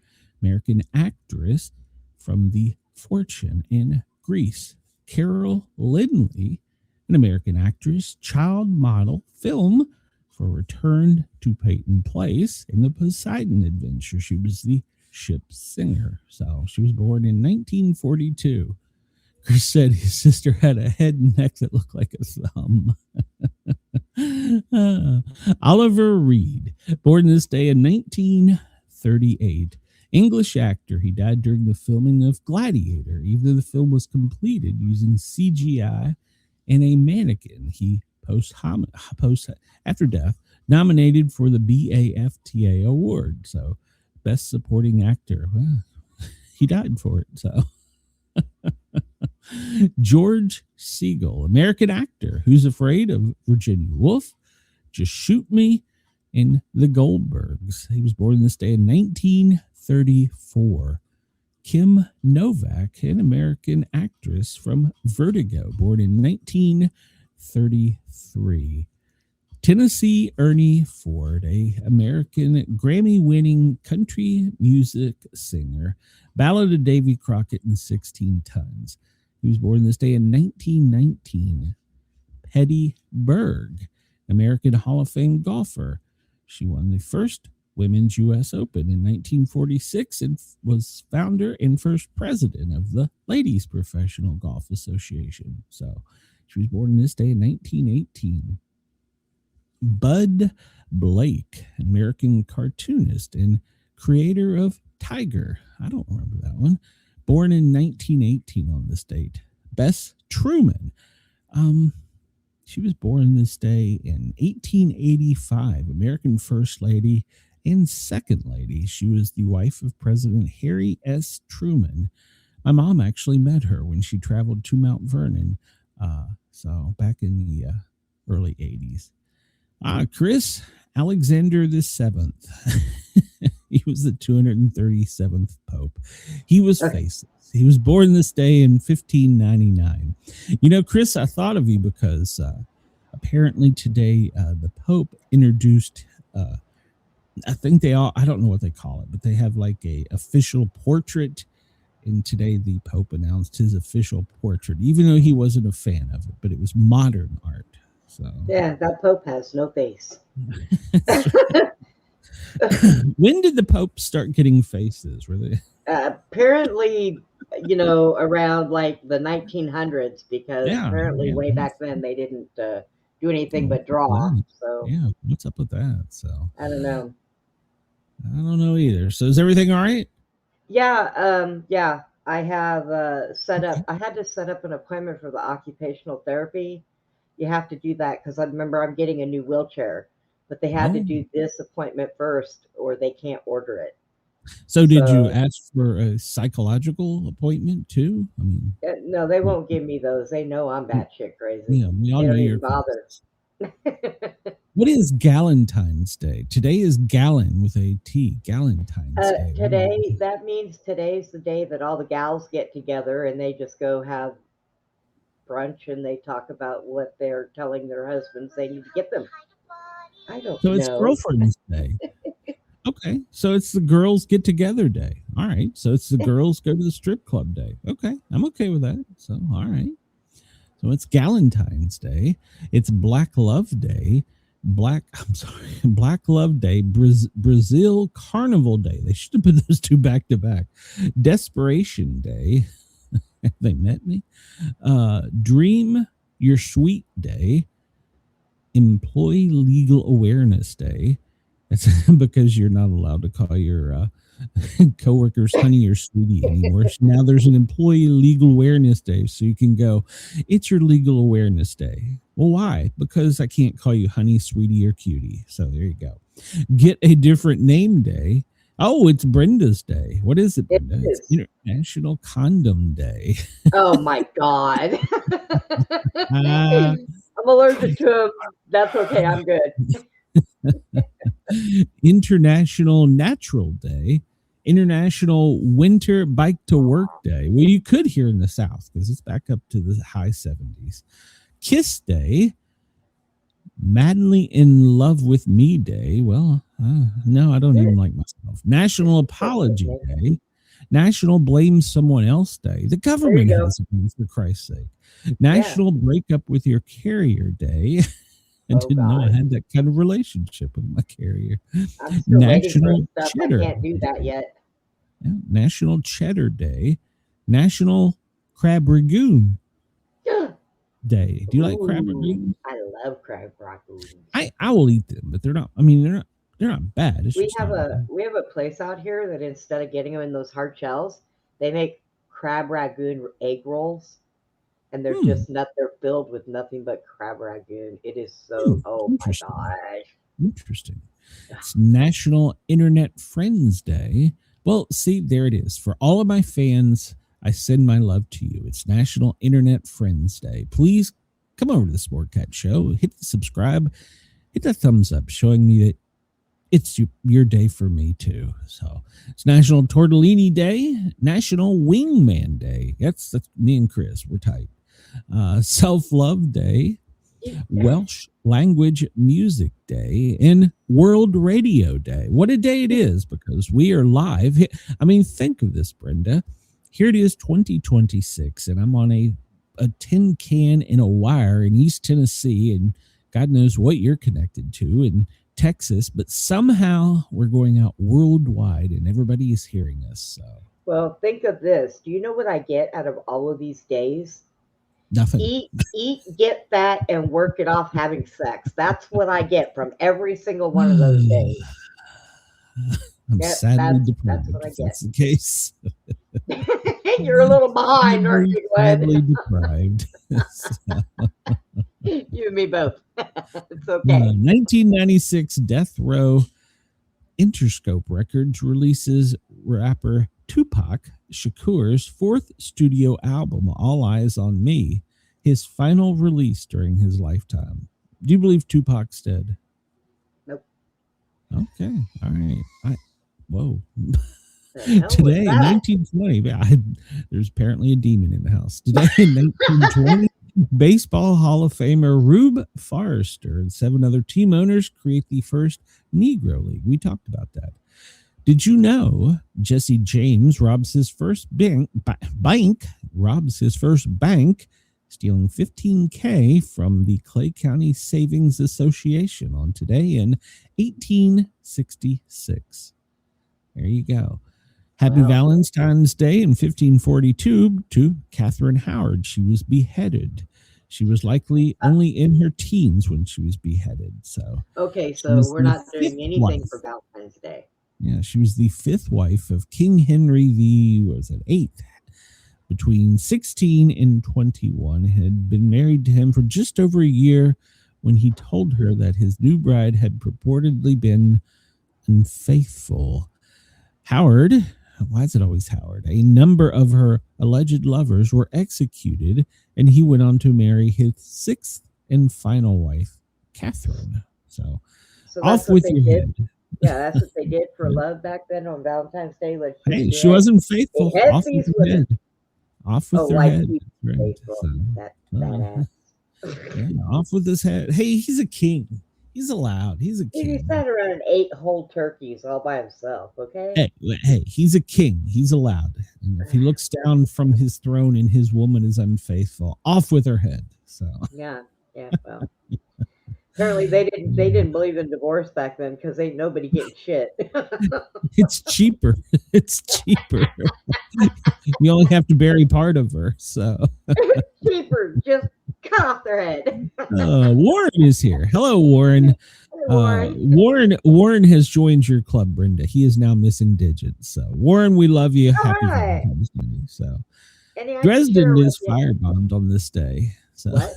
American actress from The Fortune in Greece. Carol Lindley, an American actress, child model, film for Return to Peyton Place in the Poseidon Adventure. She was the ship's singer. So she was born in 1942. Chris said his sister had a head and neck that looked like a thumb. Oliver Reed, born this day in 1938. English actor. He died during the filming of Gladiator. Even though the film was completed using CGI and a mannequin, he after death nominated for the BAFTA award. So, best supporting actor. Well, he died for it. So, George Segal, American actor. Who's Afraid of Virginia Woolf, Just Shoot Me, and The Goldbergs. He was born this day in 1934. Kim Novak, an American actress from Vertigo, born in 1933. Tennessee Ernie Ford, a American Grammy-winning country music singer, Ballad of Davy Crockett and 16 Tons. He was born this day in 1919. Petty Berg, American Hall of Fame golfer. She won the first Women's U.S. Open in 1946 and was founder and first president of the Ladies Professional Golf Association. So she was born this day in 1918. Bud Blake, American cartoonist and creator of Tiger. I don't remember that one. Born in 1918 on this date. Bess Truman. She was born this day in 1885. American First Lady and Second Lady. She was the wife of President Harry S. Truman. My mom actually met her when she traveled to Mount Vernon. So back in the early 80s. Chris Alexander VII. He was the 237th Pope. He was faceless. He was born this day in 1599. You know, Chris, I thought of you because apparently today the Pope introduced, I think I don't know what they call it, but they have like a official portrait. And today the Pope announced his official portrait, even though he wasn't a fan of it, but it was modern art. So yeah, that Pope has no face. When did the Pope start getting faces? Were they apparently, around like the 1900s, because apparently way back then they didn't do anything but draw. Wow. So yeah, what's up with that? So I don't know. I don't know either. So is everything all right? Yeah. I have set up. I had to set up an appointment for the occupational therapy. You have to do that because I remember I'm getting a new wheelchair, but they had to do this appointment first, or they can't order it. So did you ask for a psychological appointment too? I mean, no, they won't give me those. They know I'm batshit crazy. Yeah, we all know you're bothered. What is Galentine's Day? Today is Gallon with a T. Galentine's Day. Today, that means today's the day that all the gals get together and they just go have brunch and they talk about what they're telling their husbands they need to get them. I don't know. So it's Girlfriend's Day. Okay, so it's the girls get together day. All right, so it's the girls go to the strip club day. Okay, I'm okay with that. So all right, so it's Galentine's Day. It's Black Love Day. Black Love Day. Brazil Carnival Day. They should have put those two back to back. Desperation Day. Have they met me? Dream Your Sweet Day. Employee Legal Awareness Day. That's because you're not allowed to call your coworkers honey or sweetie anymore. So now there's an Employee Legal Awareness Day, so you can go, it's your Legal Awareness Day. Well, why? Because I can't call you honey, sweetie, or cutie. So there you go. Get a Different Name Day. Oh, it's Brenda's Day. What is it, Brenda? It's International Condom Day. Oh, my God. I'm allergic to them. That's okay. I'm good. International Natural Day. International Winter Bike to Work Day. Well, you could here in the South because it's back up to the high 70s. Kiss Day. Madly in Love with Me Day. Well, no, I don't even like myself. National Apology Day. National Blame Someone Else Day. The government has it, for Christ's sake. National Break Up with Your Carrier Day. I didn't know I had that kind of relationship with my carrier. I'm still National Cheddar. I can't do that yet. Yeah, National Cheddar Day. National Crab Ragoon Day. Do you like crab ragoons? I love crab ragoons. I will eat them, but they're not. I mean, they're not They're not bad. It's We just have not a we have a place out here that instead of getting them in those hard shells, they make crab ragoon egg rolls, and they're Hmm. just they're filled with nothing but crab ragoon. It is so oh my Interesting. gosh. Interesting. It's National Internet Friends Day. Well, see, there it is. For all of my fans, I send my love to you. It's National Internet Friends Day. Please come over to the Sportcat Show, hit the subscribe, hit that thumbs up, showing me that it's your day for me too. So it's National Tortellini Day, National Wingman Day. That's me and Chris. We're tight. Self-Love Day, Welsh Language Music Day, and World Radio Day. What a day it is, because we are live. I mean, think of this, Brenda. Here it is, 2026, and I'm on a tin can in a wire in East Tennessee, and God knows what you're connected to in Texas, but somehow we're going out worldwide and everybody is hearing us. So Well, think of this. Do you know what I get out of all of these days? nothing. Eat, get fat, and work it off having sex. That's what I get from every single one of those days. I'm Yep, sadly that's deprived. what I If that's the case. You're a little behind, aren't you, Sadly Glenn? deprived. You and me both. It's okay. 1996 Death Row Interscope Records releases rapper Tupac Shakur's fourth studio album, All Eyes on Me, his final release during his lifetime. Do you believe Tupac's dead? Nope. Okay. All right. Whoa. The hell was Today, that? 1920, there's apparently a demon in the house. Today, in 1920, Baseball Hall of Famer Rube Forrester and 7 other team owners create the first Negro League. We talked about that. Did you know Jesse James robs his first bank, stealing $15K from the Clay County Savings Association on today in 1866? There you go. Happy Wow. Valentine's Day in 1542 to Catherine Howard. She was beheaded. She was likely only in her teens when she was beheaded. So Okay, she so was we're the not doing fifth anything wife. for Valentine's Day. Yeah, she was the 5th wife of King Henry the 8th. Between 16 and 21, had been married to him for just over a year when he told her that his new bride had purportedly been unfaithful. Howard, why is it always Howard? A number of her alleged lovers were executed, and he went on to marry his 6th and final wife, Catherine. So So off that's what with they your did. head. Yeah, that's what they did for love back then on Valentine's Day. Like, Hey, she wasn't faithful. They had Off with these her women. head. Off with Oh, her like head. he's Right. faithful. So, That badass. yeah, off with his head. Hey, he's a king. He's allowed. He's a He king. sat around and ate whole turkeys all by himself, okay? Hey, he's a king. He's allowed. And if he looks down from his throne and his woman is unfaithful, off with her head. So Yeah, well. Apparently they didn't believe in divorce back then because ain't nobody getting shit. it's cheaper. It's cheaper. You only have to bury part of her. So Cheaper, just cut off their head. Warren is here. Hello, Warren. Warren has joined your club, Brenda. He is now missing digits. So Warren, we love you. Happy right. Valentine's Day. So Any I can share Dresden with is you? firebombed on this day. So What?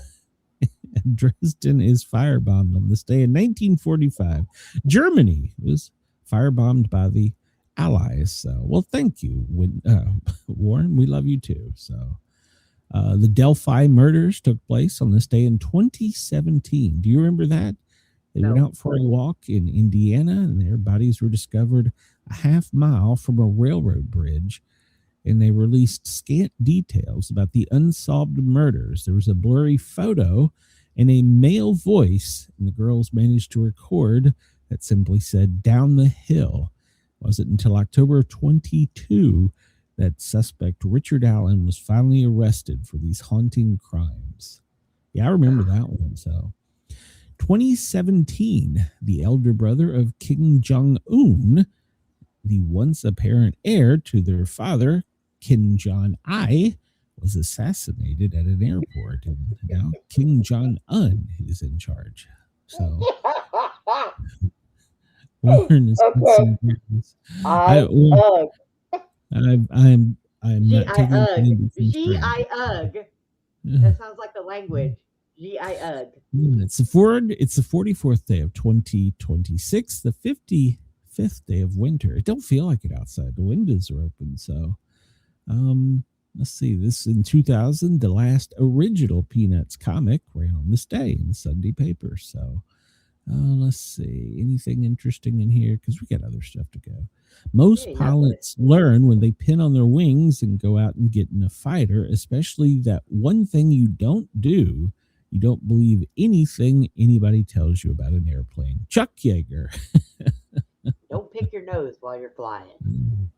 Dresden is firebombed on this day in 1945. Germany was firebombed by the Allies. So, well, thank you, Warren. We love you too. So, the Delphi murders took place on this day in 2017. Do you remember that? They went No. out for a walk in Indiana, and their bodies were discovered a half mile from a railroad bridge. And they released scant details about the unsolved murders. There was a blurry photo and a male voice, and the girls managed to record that simply said, "Down the hill." It wasn't until October of 22 that suspect Richard Allen was finally arrested for these haunting crimes. Yeah, I remember that one. So 2017, the elder brother of Kim Jong-un, the once apparent heir to their father, Kim Jong-il, was assassinated at an airport, and now Kim Jong-un is in charge. So Warren is Okay. I, well, Ugh. I'm not taking G-I-Ugg. anything for granted. G-I-Ugg. That sounds like the language. G-I-Ugg. It's the 44th day of 2026, the 55th day of winter. It don't feel like it outside. The windows are open. So, let's see. This in 2000, the last original Peanuts comic ran on this day in the Sunday paper. So, let's see. Anything interesting in here? Because we got other stuff to go. Most Yeah, pilots learn when they pin on their wings and go out and get in a fighter, especially that one thing you don't do. You don't believe anything anybody tells you about an airplane. Chuck Yeager. Don't pick your nose while you're flying.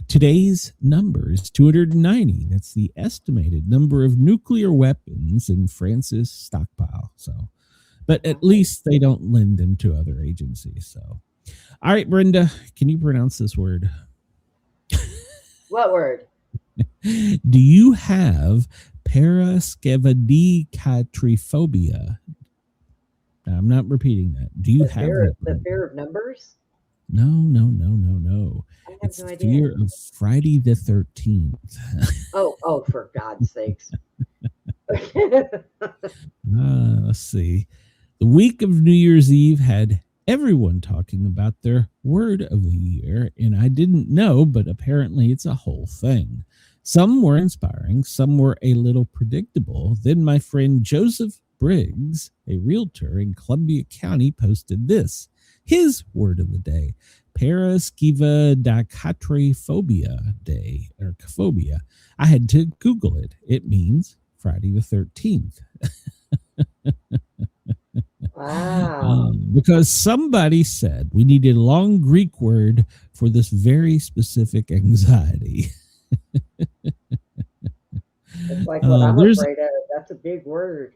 Today's number is 290. That's the estimated number of nuclear weapons in France's stockpile. So, but at least they don't lend them to other agencies. So, all right, Brenda, can you pronounce this word? What word? Do you have paraskevidikatriphobia? Now, I'm not repeating that. Do you have that? The fear of numbers? No. I have It's no idea. fear of Friday the 13th. Oh, for God's sakes. Let's see. The week of New Year's Eve had everyone talking about their word of the year, and I didn't know, but apparently it's a whole thing. Some were inspiring, some were a little predictable. Then my friend Joseph Briggs, a realtor in Columbia County, posted this. His word of the day, paraskevidikatriphobia day, or phobia. I had to Google it. It means Friday the 13th. Wow. Because somebody said we needed a long Greek word for this very specific anxiety. It's like what I'm afraid of. That's a big word.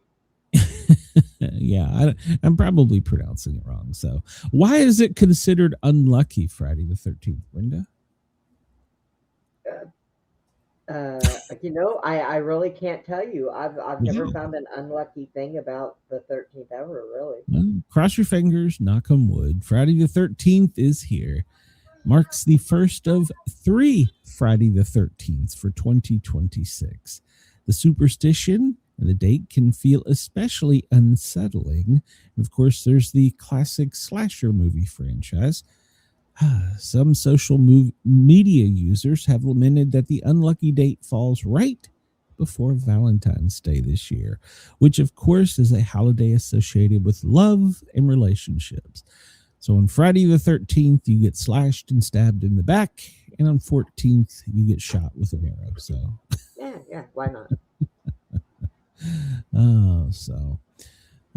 Yeah, I'm probably pronouncing it wrong. So, why is it considered unlucky Friday the 13th, Brenda? I really can't tell you. I've never found an unlucky thing about the 13th ever, really. Well, cross your fingers, knock on wood. Friday the 13th is here. Marks the first of 3 Friday the 13th for 2026. The superstition and the date can feel especially unsettling. And of course, there's the classic slasher movie franchise. Some social media users have lamented that the unlucky date falls right before Valentine's Day this year, which of course is a holiday associated with love and relationships. So on Friday the 13th, you get slashed and stabbed in the back, and on 14th, you get shot with an arrow. So Yeah, why not?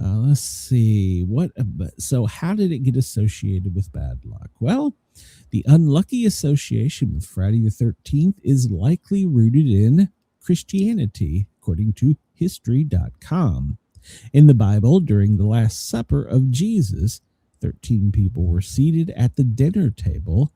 Let's see so how did it get associated with bad luck? Well, the unlucky association with Friday the 13th is likely rooted in Christianity, according to history.com. In the Bible, during the Last Supper of Jesus, 13 people were seated at the dinner table,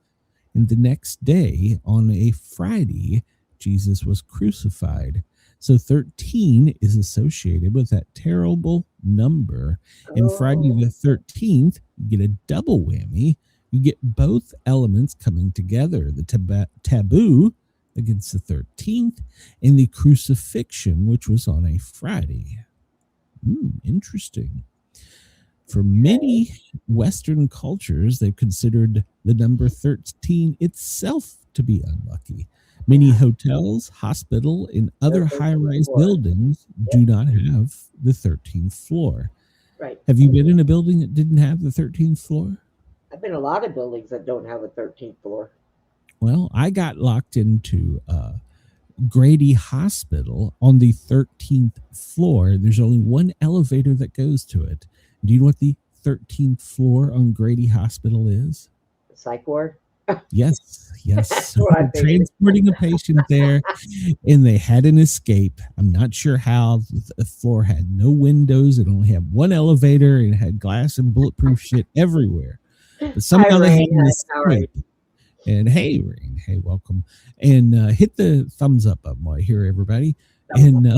and the next day, on a Friday, Jesus was crucified. So 13 is associated with that terrible number. And Friday the 13th, you get a double whammy. You get both elements coming together, the taboo against the 13th and the crucifixion, which was on a Friday. Interesting. For many Western cultures, they've considered the number 13 itself to be unlucky. Many hotels, hospital, and other high-rise buildings do not have the 13th floor. Right. Have you been in a building that didn't have the 13th floor? I've been in a lot of buildings that don't have a 13th floor. Well, I got locked into Grady Hospital on the 13th floor. There's only one elevator that goes to it. Do you know what the 13th floor on Grady Hospital is? The psych ward? Yes. That's what I figured. Transporting a patient there, and they had an escape. I'm not sure how. The floor had no windows. It only had one elevator, and it had glass and bulletproof shit everywhere. But somehow they had an escape. And hey, Rain, hey, welcome. And hit the thumbs up button here, everybody. And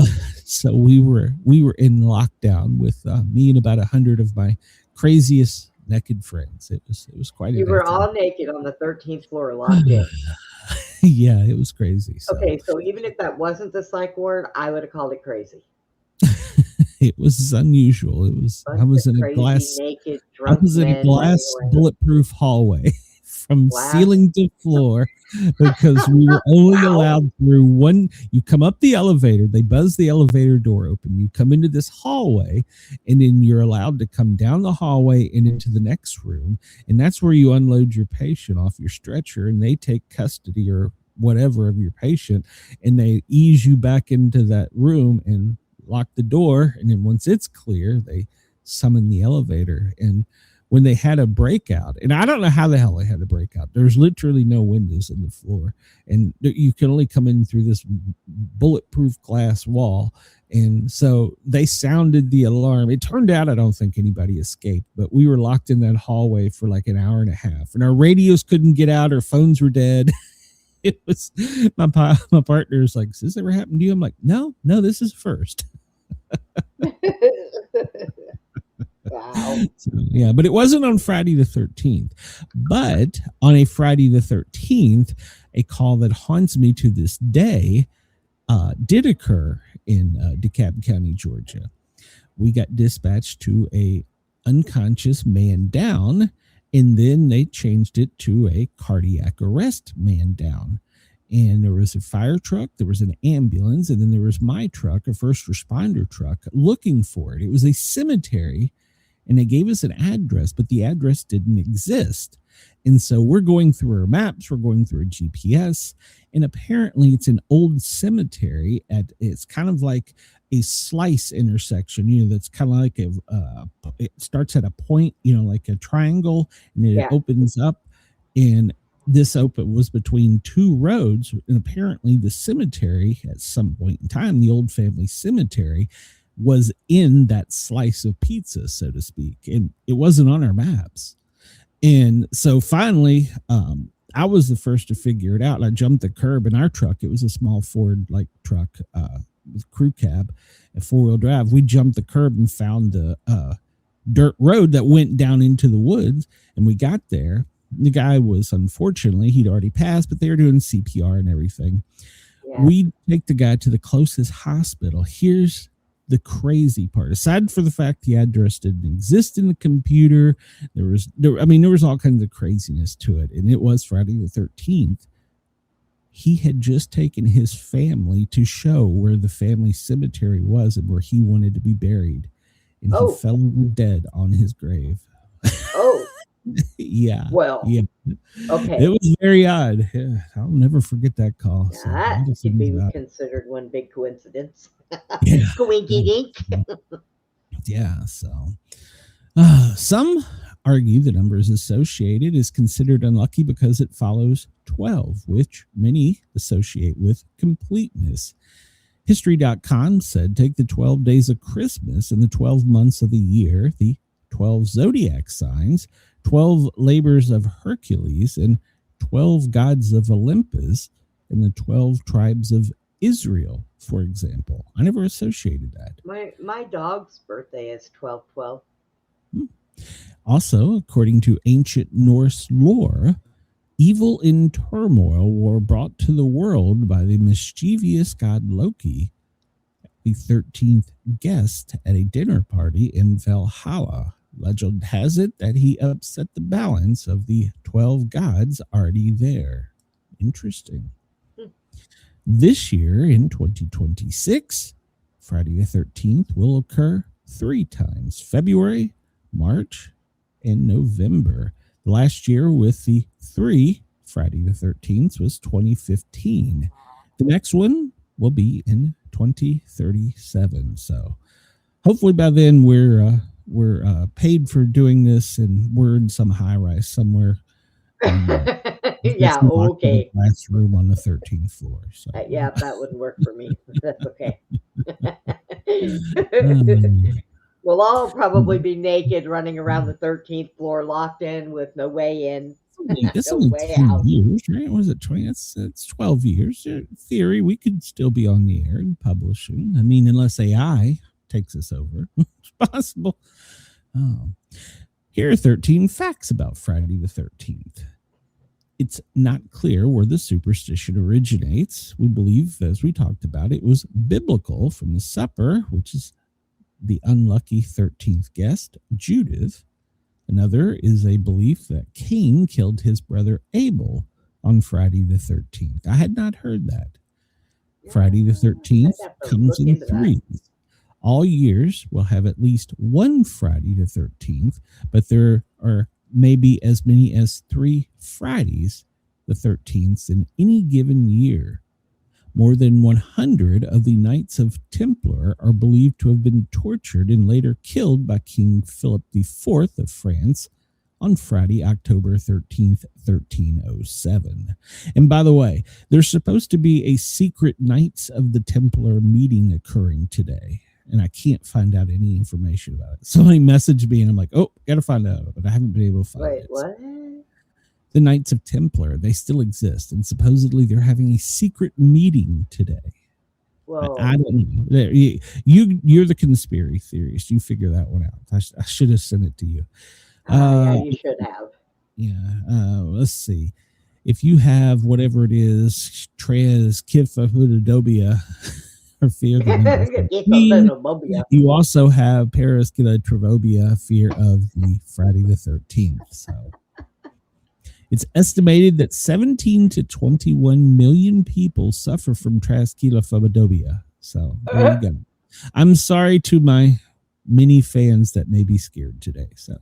so we were in lockdown with me and about 100 of my craziest naked friends. It was quite a You day were for all naked on the 13th floor, locked in. yeah, it was crazy. So Okay, so even if that wasn't the psych ward, I would have called it crazy. it was unusual. It was I Bunch was of in a crazy, glass naked, I drunk was in a men running glass around. bulletproof hallway from Glass? ceiling to floor because we were only Wow. allowed through one. You come up the elevator, they buzz the elevator door open. You come into this hallway, and then you're allowed to come down the hallway and into the next room. And that's where you unload your patient off your stretcher, and they take custody or whatever of your patient, and they ease you back into that room and lock the door. And then once it's clear, they summon the elevator. And when they had a breakout, and I don't know how the hell they had a breakout, there's literally no windows in the floor, and you can only come in through this bulletproof glass wall. And so they sounded the alarm. It turned out I don't think anybody escaped, but we were locked in that hallway for like an hour and a half, and our radios couldn't get out, our phones were dead. It was my partner's like, "Has this ever happened to you?" I'm like, no, this is first. Wow. So, yeah, but it wasn't on Friday the 13th. But on a Friday the 13th, a call that haunts me to this day did occur in DeKalb County, Georgia. We got dispatched to a unconscious man down, and then they changed it to a cardiac arrest man down. And there was a fire truck, there was an ambulance, and then there was my truck, a first responder truck, looking for it. It was a cemetery, and they gave us an address, but the address didn't exist. And so we're going through our maps, we're going through a GPS, and apparently it's an old cemetery. It's kind of like a slice intersection, that's kind of like it starts at a point, like a triangle, and then it opens up, and this was between two roads. And apparently the cemetery at some point in time, the old family cemetery, was in that slice of pizza, so to speak, and it wasn't on our maps. And so finally, I was the first to figure it out. And I jumped the curb in our truck. It was a small Ford like truck with crew cab and 4-wheel drive. We jumped the curb and found the dirt road that went down into the woods. And we got there. The guy was, unfortunately, he'd already passed, but they were doing CPR and everything. Yeah. We take the guy to the closest hospital. Here's the crazy part. Aside for the fact the address didn't exist in the computer, there was all kinds of craziness to it. And it was Friday the 13th. He had just taken his family to show where the family cemetery was and where he wanted to be buried. And he fell dead on his grave. Oh. Yeah. Well. Yeah. Okay. It was very odd. Yeah, I'll never forget that call. So that should be considered one big coincidence. Yeah. Squinky dink. Yeah. So some argue the number is associated is considered unlucky because it follows 12, which many associate with completeness. History.com said, take the 12 days of Christmas and the 12 months of the year, the 12 zodiac signs, 12 labors of Hercules, and 12 gods of Olympus, and the 12 tribes of Israel, for example. I never associated that. My dog's birthday is 12/12. Also, according to ancient Norse lore, evil in turmoil were brought to the world by the mischievous god Loki, the 13th guest at a dinner party in Valhalla. Legend has it that he upset the balance of the 12 gods already there. Interesting. This year, in 2026, Friday the 13th will occur 3 times: February, March, and November. Last year with the 3 Friday the 13th was 2015. The next one will be in 2037. So hopefully by then we're paid for doing this, and we're in some high rise somewhere. Yeah, okay. Classroom on the 13th floor. So yeah, that wouldn't work for me. That's okay. We'll all probably be naked, running around the 13th floor, locked in with no way in, it's no only way 10 out. years, right? What is it? 20? It's 12 years. In theory, we could still be on the air and publishing. I mean, unless AI takes us over, it's possible. Here are 13 facts about Friday the 13th. It's not clear where the superstition originates. We believe, as we talked about, it was biblical from the supper, which is the unlucky 13th guest, Judith. Another is a belief that Cain killed his brother Abel on Friday the 13th. I had not heard that. Friday the 13th comes in threes. All years will have at least one Friday the 13th, but there are maybe as many as 3 Fridays the 13th in any given year. More than 100 of the Knights of Templar are believed to have been tortured and later killed by King Philip IV of France on Friday, October 13th, 1307. And by the way, there's supposed to be a secret Knights of the Templar meeting occurring today, and I can't find out any information about it. Somebody messaged me, and I'm like, oh, got to find out, but I haven't been able to find it. Wait, what? The Knights of Templar, they still exist, and supposedly they're having a secret meeting today. Well, I don't know. You're the conspiracy theorist. You figure that one out. I should have sent it to you. yeah, you should have. Yeah. Let's see. If you have whatever it is, Triskifafudobia, or fear the you also have Paraskilotrovobia, fear of the Friday the 13th. So it's estimated that 17 to 21 million people suffer from Triskilophobidophobia. So there you go. I'm sorry to my many fans that may be scared today. So,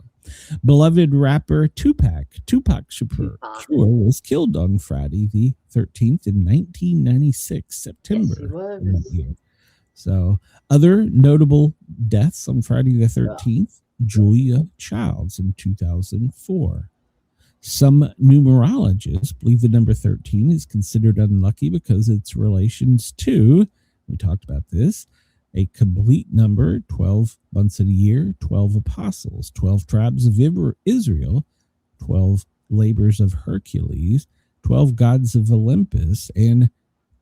beloved rapper Tupac Shakur was killed on Friday the 13th in 1996, September. Yes, so, other notable deaths on Friday the 13th, Julia Childs in 2004. Some numerologists believe the number 13 is considered unlucky because its relations to, we talked about this, a complete number, 12 months of the year, 12 apostles, 12 tribes of Israel, 12 labors of Hercules, 12 gods of Olympus, and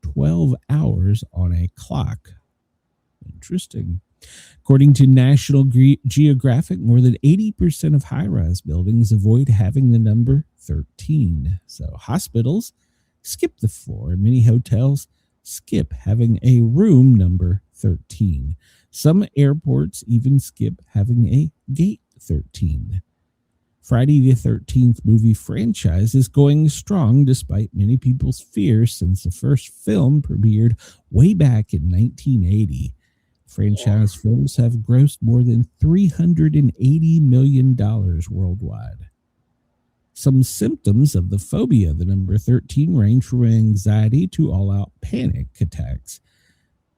12 hours on a clock. Interesting. According to National Geographic, more than 80% of high-rise buildings avoid having the number 13. So hospitals skip the floor, and many hotels skip having a room number 13. Some airports even skip having a gate 13. Friday the 13th movie franchise is going strong despite many people's fears since the first film premiered way back in 1980. Franchise films have grossed more than $380 million worldwide. Some symptoms of the phobia, the number 13, range from anxiety to all-out panic attacks.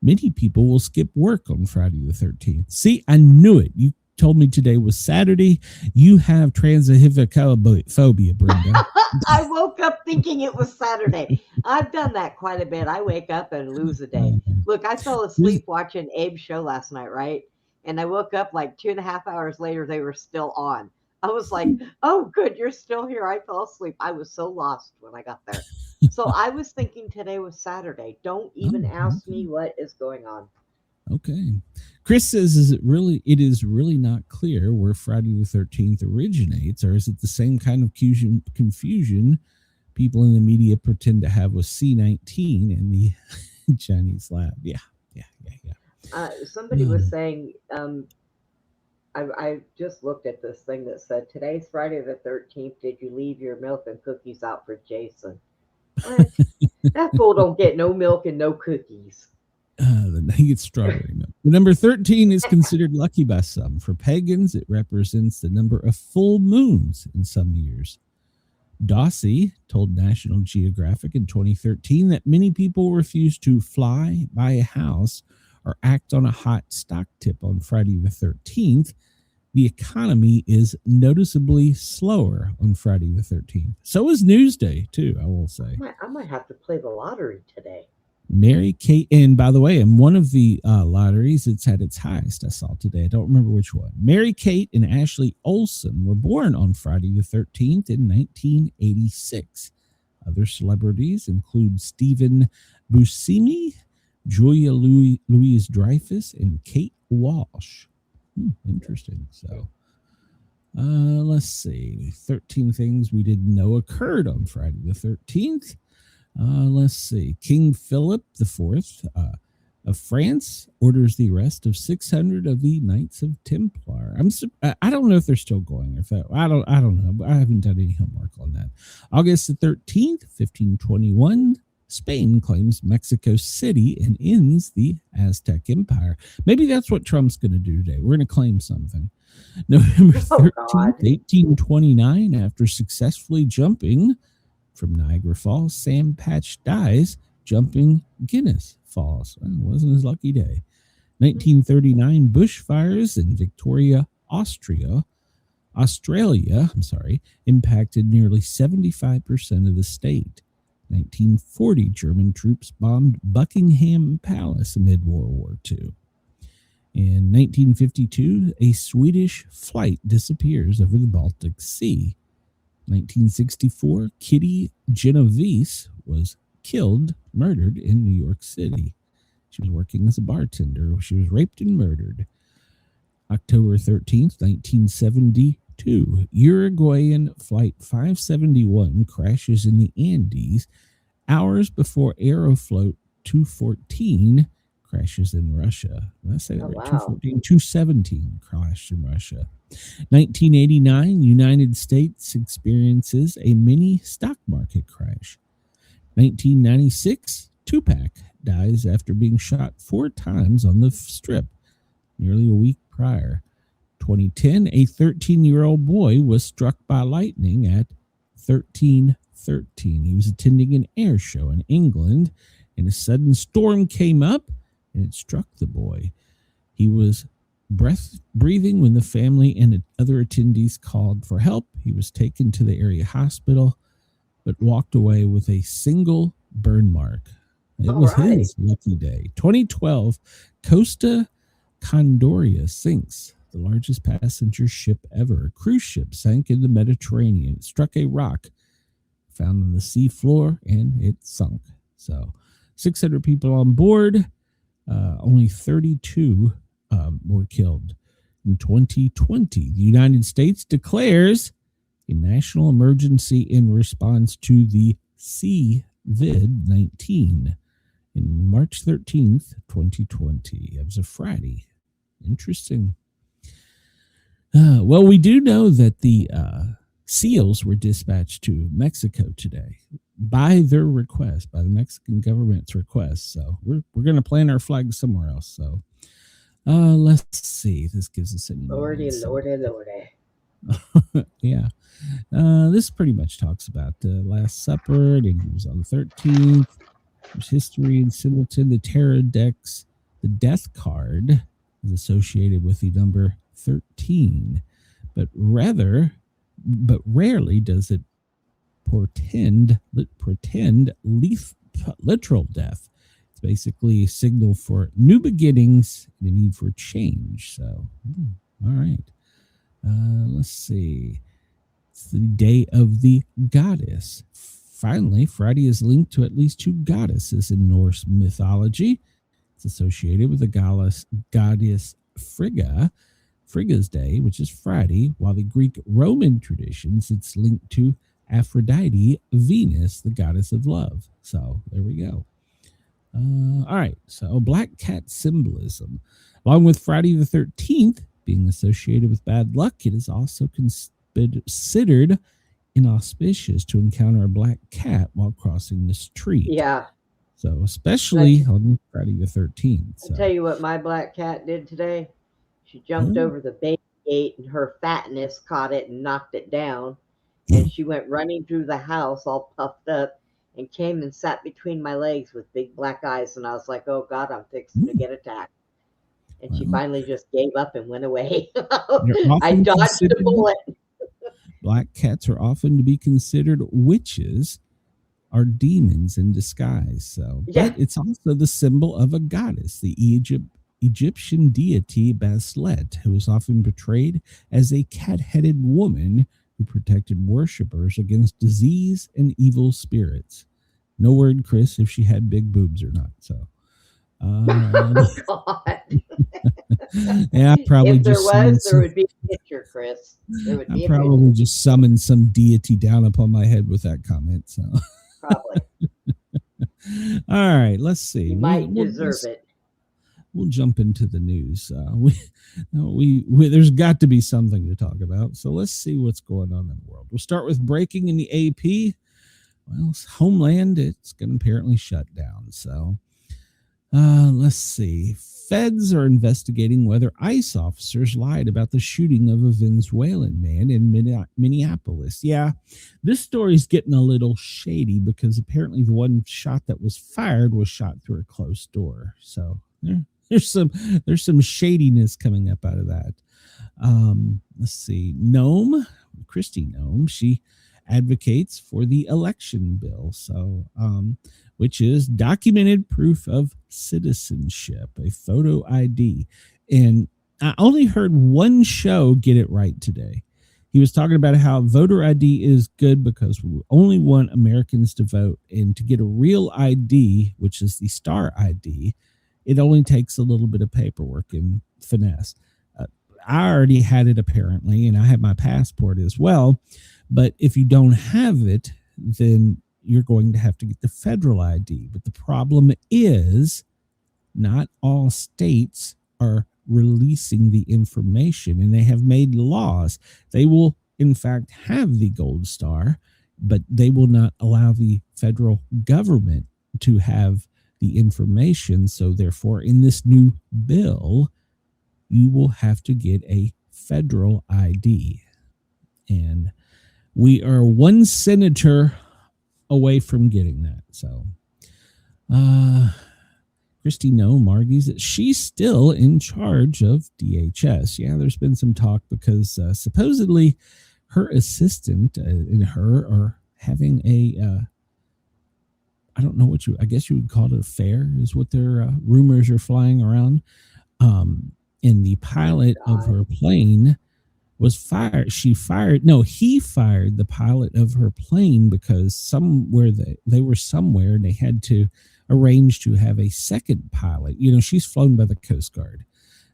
Many people will skip work on Friday the 13th. See, I knew it. You told me today was Saturday. You have transphobia, Brenda. I woke up thinking it was Saturday. I've done that quite a bit. I wake up and lose a day. Look, I fell asleep watching Abe's show last night, right? And I woke up like 2.5 hours later, they were still on. I was like, oh, good, you're still here. I fell asleep. I was so lost when I got there. So I was thinking today was Saturday. Don't even ask me what is going on. Okay. Chris says, it is really not clear where Friday the 13th originates, or is it the same kind of confusion people in the media pretend to have with C-19 in the Chinese lab? Yeah. Somebody was saying, I just looked at this thing that said, today's Friday the 13th. Did you leave your milk and cookies out for Jason? What? That fool don't get no milk and no cookies. He gets strawberry milk. The number 13 is considered lucky by some. For pagans, it represents the number of full moons in some years. Dossie told National Geographic in 2013 that many people refuse to fly, buy a house, or act on a hot stock tip on Friday the 13th. The economy is noticeably slower on Friday the 13th. So is Newsday, too, I will say. I might have to play the lottery today. Mary Kate, and by the way, in one of the lotteries, it's at its highest I saw today. I don't remember which one. Mary Kate and Ashley Olsen were born on Friday the 13th in 1986. Other celebrities include Stephen Buscemi, Julia Louise Dreyfus, and Kate Walsh. Interesting. So, Let's see. 13 things we didn't know occurred on Friday the 13th. Let's see. King Philip IV of France orders the arrest of 600 of the Knights of Templar. I don't know if they're still going. If that, I don't know. But I haven't done any homework on that. August the 13th, 1521. Spain claims Mexico City and ends the Aztec Empire. Maybe that's what Trump's going to do today. We're going to claim something. November 13th, 1829, after successfully jumping from Niagara Falls, Sam Patch dies jumping Guinness Falls. Well, it wasn't his lucky day. 1939, bushfires in Victoria, Australia, impacted nearly 75% of the state. 1940, German troops bombed Buckingham Palace amid World War II. In 1952, a Swedish flight disappears over the Baltic Sea. 1964, Kitty Genovese was murdered in New York City. She was working as a bartender. She was raped and murdered. October 13th, 1972, Uruguayan Flight 571 crashes in the Andes hours before Aeroflot 214 crashes in Russia. Did I say that right? Wow. 214, 217 crashed in Russia. 1989, United States experiences a mini stock market crash. 1996, Tupac dies after being shot 4 times on the Strip nearly a week prior. 2010, a 13-year-old boy was struck by lightning at 1313. He was attending an air show in England, and a sudden storm came up, and it struck the boy. He was breathing when the family and other attendees called for help. He was taken to the area hospital, but walked away with a single burn mark. It was his lucky day. 2012, Costa Concordia sinks, the largest passenger ship ever. A cruise ship sank in the Mediterranean. It struck a rock found on the sea floor, and it sunk. So 600 people on board. Only 32 were killed. In 2020, the United States declares a national emergency in response to the COVID-19 in March 13th, 2020. It was a Friday. Interesting. Well, we do know that the SEALs were dispatched to Mexico today by their request, by the Mexican government's request. So we're going to plant our flag somewhere else. So let's see. This gives us any Lordy. yeah. This pretty much talks about the Last Supper. It was on the 13th. There's history in Singleton. The Terra Dex, the death card is associated with the number 13, but rarely does it portend literal death. It's basically a signal for new beginnings and a need for change. So, all right. Let's see. It's the day of the goddess. Finally, Friday is linked to at least 2 goddesses in Norse mythology. It's associated with the goddess Frigga's Day, which is Friday, while the Greek Roman traditions, it's linked to Aphrodite, Venus, the goddess of love. So there we go. All right, so black cat symbolism. Along with Friday the 13th being associated with bad luck, it is also considered inauspicious to encounter a black cat while crossing the street. Yeah. So especially on Friday the 13th. So. I'll tell you what my black cat did today. She jumped over the baby gate, and her fatness caught it and knocked it down. And she went running through the house all puffed up and came and sat between my legs with big black eyes. And I was like, oh, God, I'm fixing to get attacked. And she finally just gave up and went away. I dodged a bullet. Black cats are often to be considered witches or demons in disguise. So, but it's also the symbol of a goddess, the Egyptian deity Bastet, who is often portrayed as a cat-headed woman who protected worshippers against disease and evil spirits. No word, Chris, if she had big boobs or not. So, Oh, God. Yeah, I probably If there just was, there would be a picture, Chris. There would I be a probably picture, just summoned some deity down upon my head with that comment. So, probably. all right, let's see. You might deserve it. We'll jump into the news. We there's got to be something to talk about. So let's see what's going on in the world. We'll start with breaking in the AP. Well, Homeland, it's going to apparently shut down. So let's see. Feds are investigating whether ICE officers lied about the shooting of a Venezuelan man in Minneapolis. Yeah, this story's getting a little shady because apparently the one shot that was fired was shot through a closed door. So there's some shadiness coming up out of that. Let's see. Christy Nome, she advocates for the election bill. So, which is documented proof of citizenship, a photo ID. And I only heard one show get it right today. He was talking about how voter ID is good because we only want Americans to vote. And to get a real ID, which is the star ID, it only takes a little bit of paperwork and finesse. I already had it apparently, and I have my passport as well. But if you don't have it, then you're going to have to get the federal ID. But the problem is not all states are releasing the information, and they have made laws. They will, in fact, have the gold star, but they will not allow the federal government to have the information. So therefore, in this new bill, you will have to get a federal ID. And we are one senator away from getting that. So, Christy Nome argues that she's still in charge of DHS. Yeah, there's been some talk because supposedly her assistant and her are having a, I don't know I guess you would call it affair, is what their rumors are flying around. And the pilot of her plane was fired. He fired the pilot of her plane because somewhere they were somewhere and they had to arrange to have a second pilot. You know, she's flown by the Coast Guard,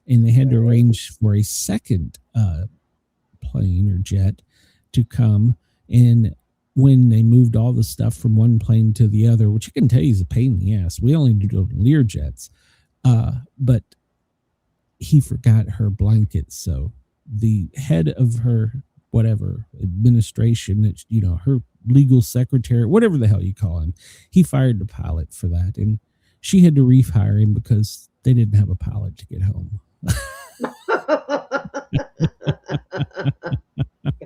and they had to arrange for a second plane or jet to come. And when they moved all the stuff from one plane to the other, which I can tell you is a pain in the ass. We only do Lear jets, but he forgot her blanket, so the head of her administration, that, you know, her legal secretary, whatever the hell you call him, he fired the pilot for that, and she had to rehire him because they didn't have a pilot to get home.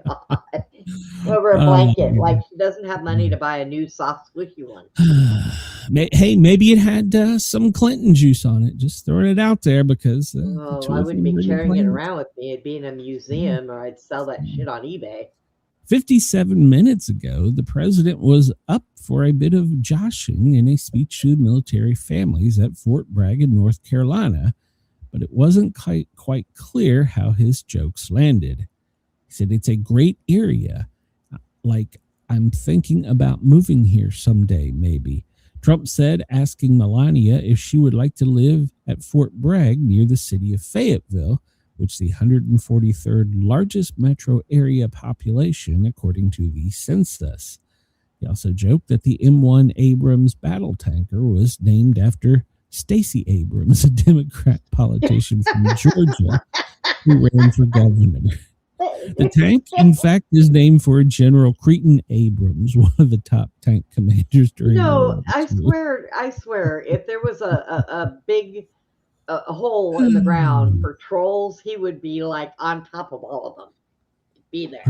God. Over a blanket, like she doesn't have money to buy a new soft squishy one. Hey, maybe it had some Clinton juice on it. Just throwing it out there because I wouldn't be carrying it around with me. It'd be in a museum, or I'd sell that shit on eBay. 57 minutes ago, the president was up for a bit of joshing in a speech to military families at Fort Bragg in North Carolina, but it wasn't quite clear how his jokes landed. He said, "It's a great area. Like, I'm thinking about moving here someday, maybe." Trump said, asking Melania if she would like to live at Fort Bragg near the city of Fayetteville, which is the 143rd largest metro area population, according to the census. He also joked that the M1 Abrams battle tanker was named after Stacey Abrams, a Democrat politician from Georgia who ran for governor. The tank, in fact, is named for General Cretan Abrams, one of the top tank commanders during the war. I swear, if there was a big hole in the ground for trolls, he would be like on top of all of them. Be there.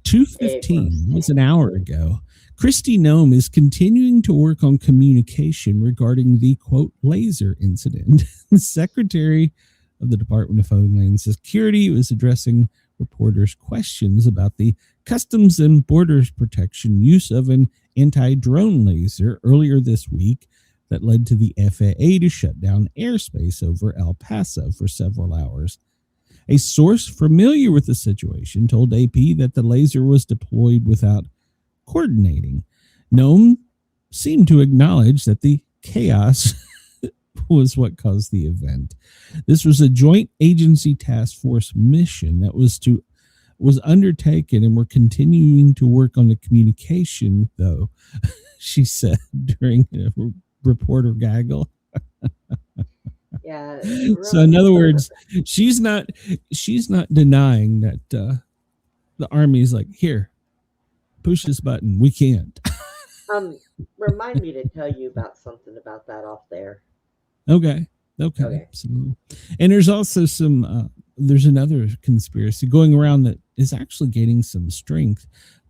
2:15 was an hour ago. Christy Nome is continuing to work on communication regarding the, quote, laser incident. The Secretary of the Department of Homeland Security was addressing reporters' questions about the Customs and Borders Protection use of an anti-drone laser earlier this week that led to the FAA to shut down airspace over El Paso for several hours. A source familiar with the situation told AP that the laser was deployed without coordinating. Nome seemed to acknowledge that the chaos was what caused the event. This was a joint agency task force mission that was undertaken, and we're continuing to work on the communication, though, she said during a reporter gaggle. Yeah. So in other words, she's not denying that the Army's like, here, push this button. We can't. Remind me to tell you about something about that off there. Okay. So, and there's also there's another conspiracy going around that is actually gaining some strength,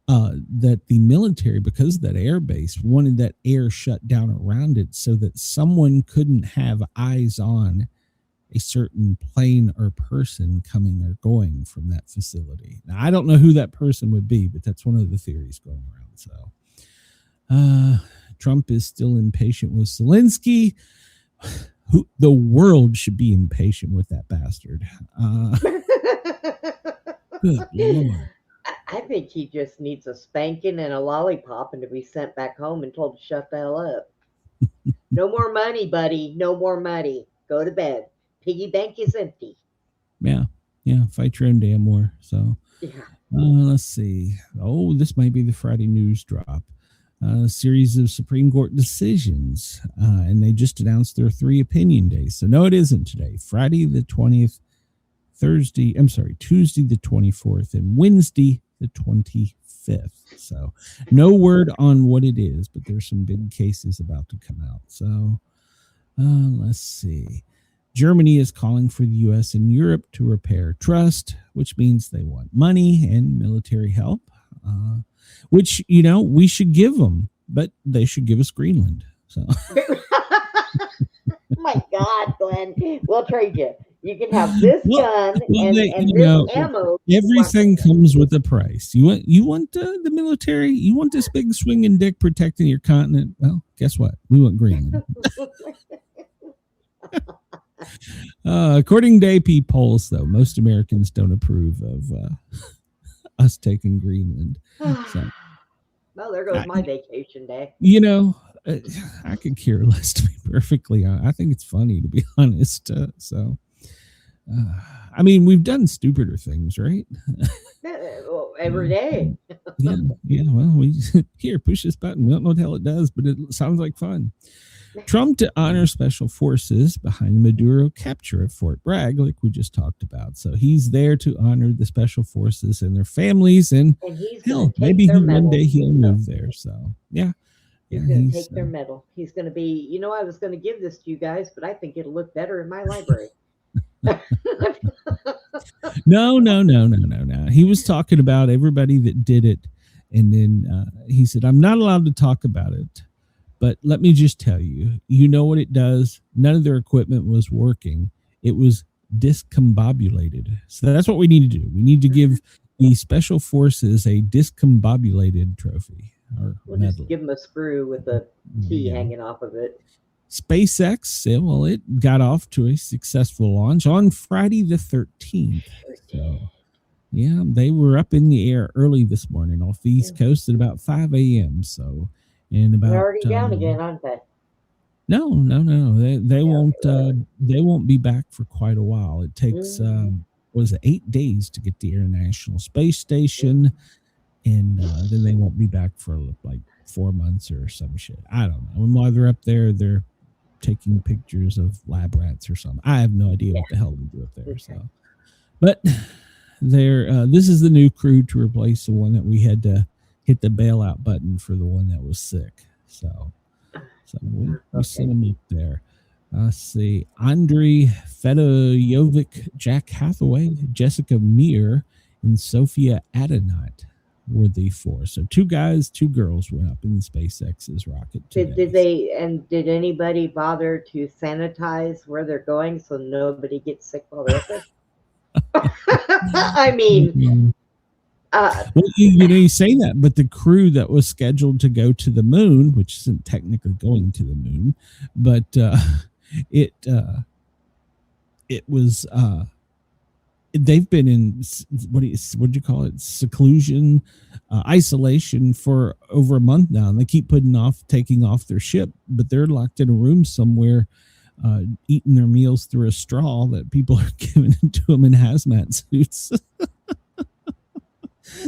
that the military, because of that air base, wanted that air shut down around it so that someone couldn't have eyes on a certain plane or person coming or going from that facility. Now, I don't know who that person would be, but that's one of the theories going around. So Trump is still impatient with Zelensky. Who the world should be impatient with that bastard. Good Lord. I think he just needs a spanking and a lollipop and to be sent back home and told to shut the hell up. No more money, buddy. No more money. Go to bed. Piggy bank is empty. Yeah. Fight your own damn war. So Yeah. let's see. Oh, this might be the Friday news drop. A series of Supreme Court decisions, and they just announced their 3 opinion days. So no, it isn't today. Friday the 20th, Tuesday the 24th, and Wednesday the 25th. So no word on what it is, but there's some big cases about to come out. So let's see. Germany is calling for the U.S. and Europe to repair trust, which means they want money and military help, which, we should give them, but they should give us Greenland. So. My God, Glenn, we'll trade you. You can have this gun and this ammo. Everything comes with a price. You want the military? You want this big swinging dick protecting your continent? Well, guess what? We want Greenland. According to AP polls, though, most Americans don't approve of us taking Greenland. So, well, there goes my vacation day. I could care less, to be perfectly honest. I think it's funny, to be honest. We've done stupider things, right? Every day. Yeah. Well, we here, push this button. We don't know what the hell it does, but it sounds like fun. Trump to honor special forces behind Maduro capture of Fort Bragg, like we just talked about. So he's there to honor the special forces and their families, and hell, maybe one day he'll move there. So yeah. He's going to take their medal. He's going to be, I was going to give this to you guys, but I think it'll look better in my library. No. He was talking about everybody that did it. And then he said, I'm not allowed to talk about it, but let me just tell you, you know what it does? None of their equipment was working. It was discombobulated. So that's what we need to do. We need to give the special forces a discombobulated trophy. We'll just give them a screw with a T hanging off of it. SpaceX, it got off to a successful launch on Friday the 13th. So, yeah, they were up in the air early this morning off the East Coast at about 5 a.m. So, they're already down again, aren't they? No. They won't be back for quite a while. It takes 8 days to get the International Space Station. And then they won't be back for like 4 months or some shit. I don't know. And while they're up there, they're taking pictures of lab rats or something. I have no idea what the hell they do up there. So, but this is the new crew to replace the one that we had to hit the bailout button for, the one that was sick. So we sent them up there. Let's see. Andrei Fedorovich, Jack Hathaway, Jessica Meir, and Sophia Adenauer were the 4. So 2 guys, 2 girls went up in SpaceX's rocket. Did anybody bother to sanitize where they're going so nobody gets sick while they're up there? I mean, you say that, but the crew that was scheduled to go to the moon, which isn't technically going to the moon, but it was they've been in what'd you call it, seclusion, isolation for over a month now, and they keep taking off their ship, but they're locked in a room somewhere eating their meals through a straw that people are giving to them in hazmat suits.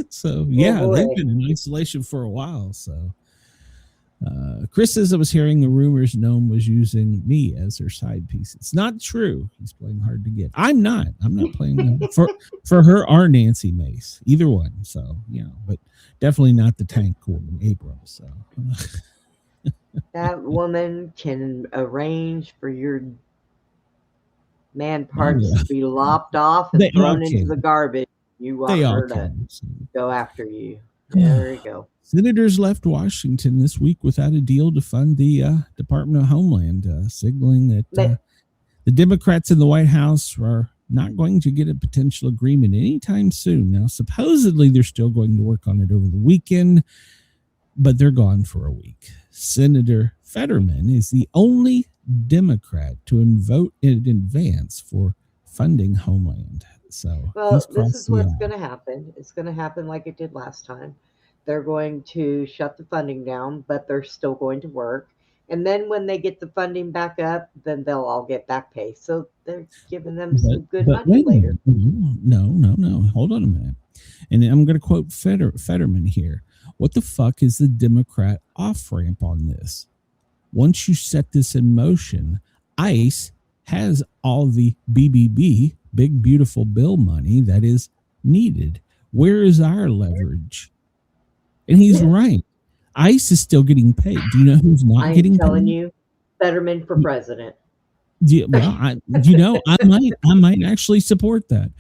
So yeah, they've been in isolation for a while. So Chris says, I was hearing the rumors Gnome was using me as her side piece. It's not true. He's playing hard to get. I'm not playing them for her or Nancy Mace, either one. So, but definitely not the tank queen, April. So that woman can arrange for your man parts to be lopped off and thrown into the garbage. You want her to go after you. There you go. Senators left Washington this week without a deal to fund the Department of Homeland, signaling that the Democrats in the White House are not going to get a potential agreement anytime soon. Now, supposedly they're still going to work on it over the weekend, but they're gone for a week. Senator Fetterman is the only Democrat to vote in advance for funding Homeland. So, well, this is what's going to happen. It's going to happen like it did last time. They're going to shut the funding down, but they're still going to work. And then when they get the funding back up, then they'll all get back pay. So they're giving them some good money later. No. Hold on a minute. And I'm going to quote Fetterman here. What the fuck is the Democrat off-ramp on this? Once you set this in motion, ICE has all the BBB, big beautiful bill money that is needed. Where is our leverage? And he's right. ICE is still getting paid. Do you know who's not getting paid? I'm telling you, Fetterman for president. I might actually support that.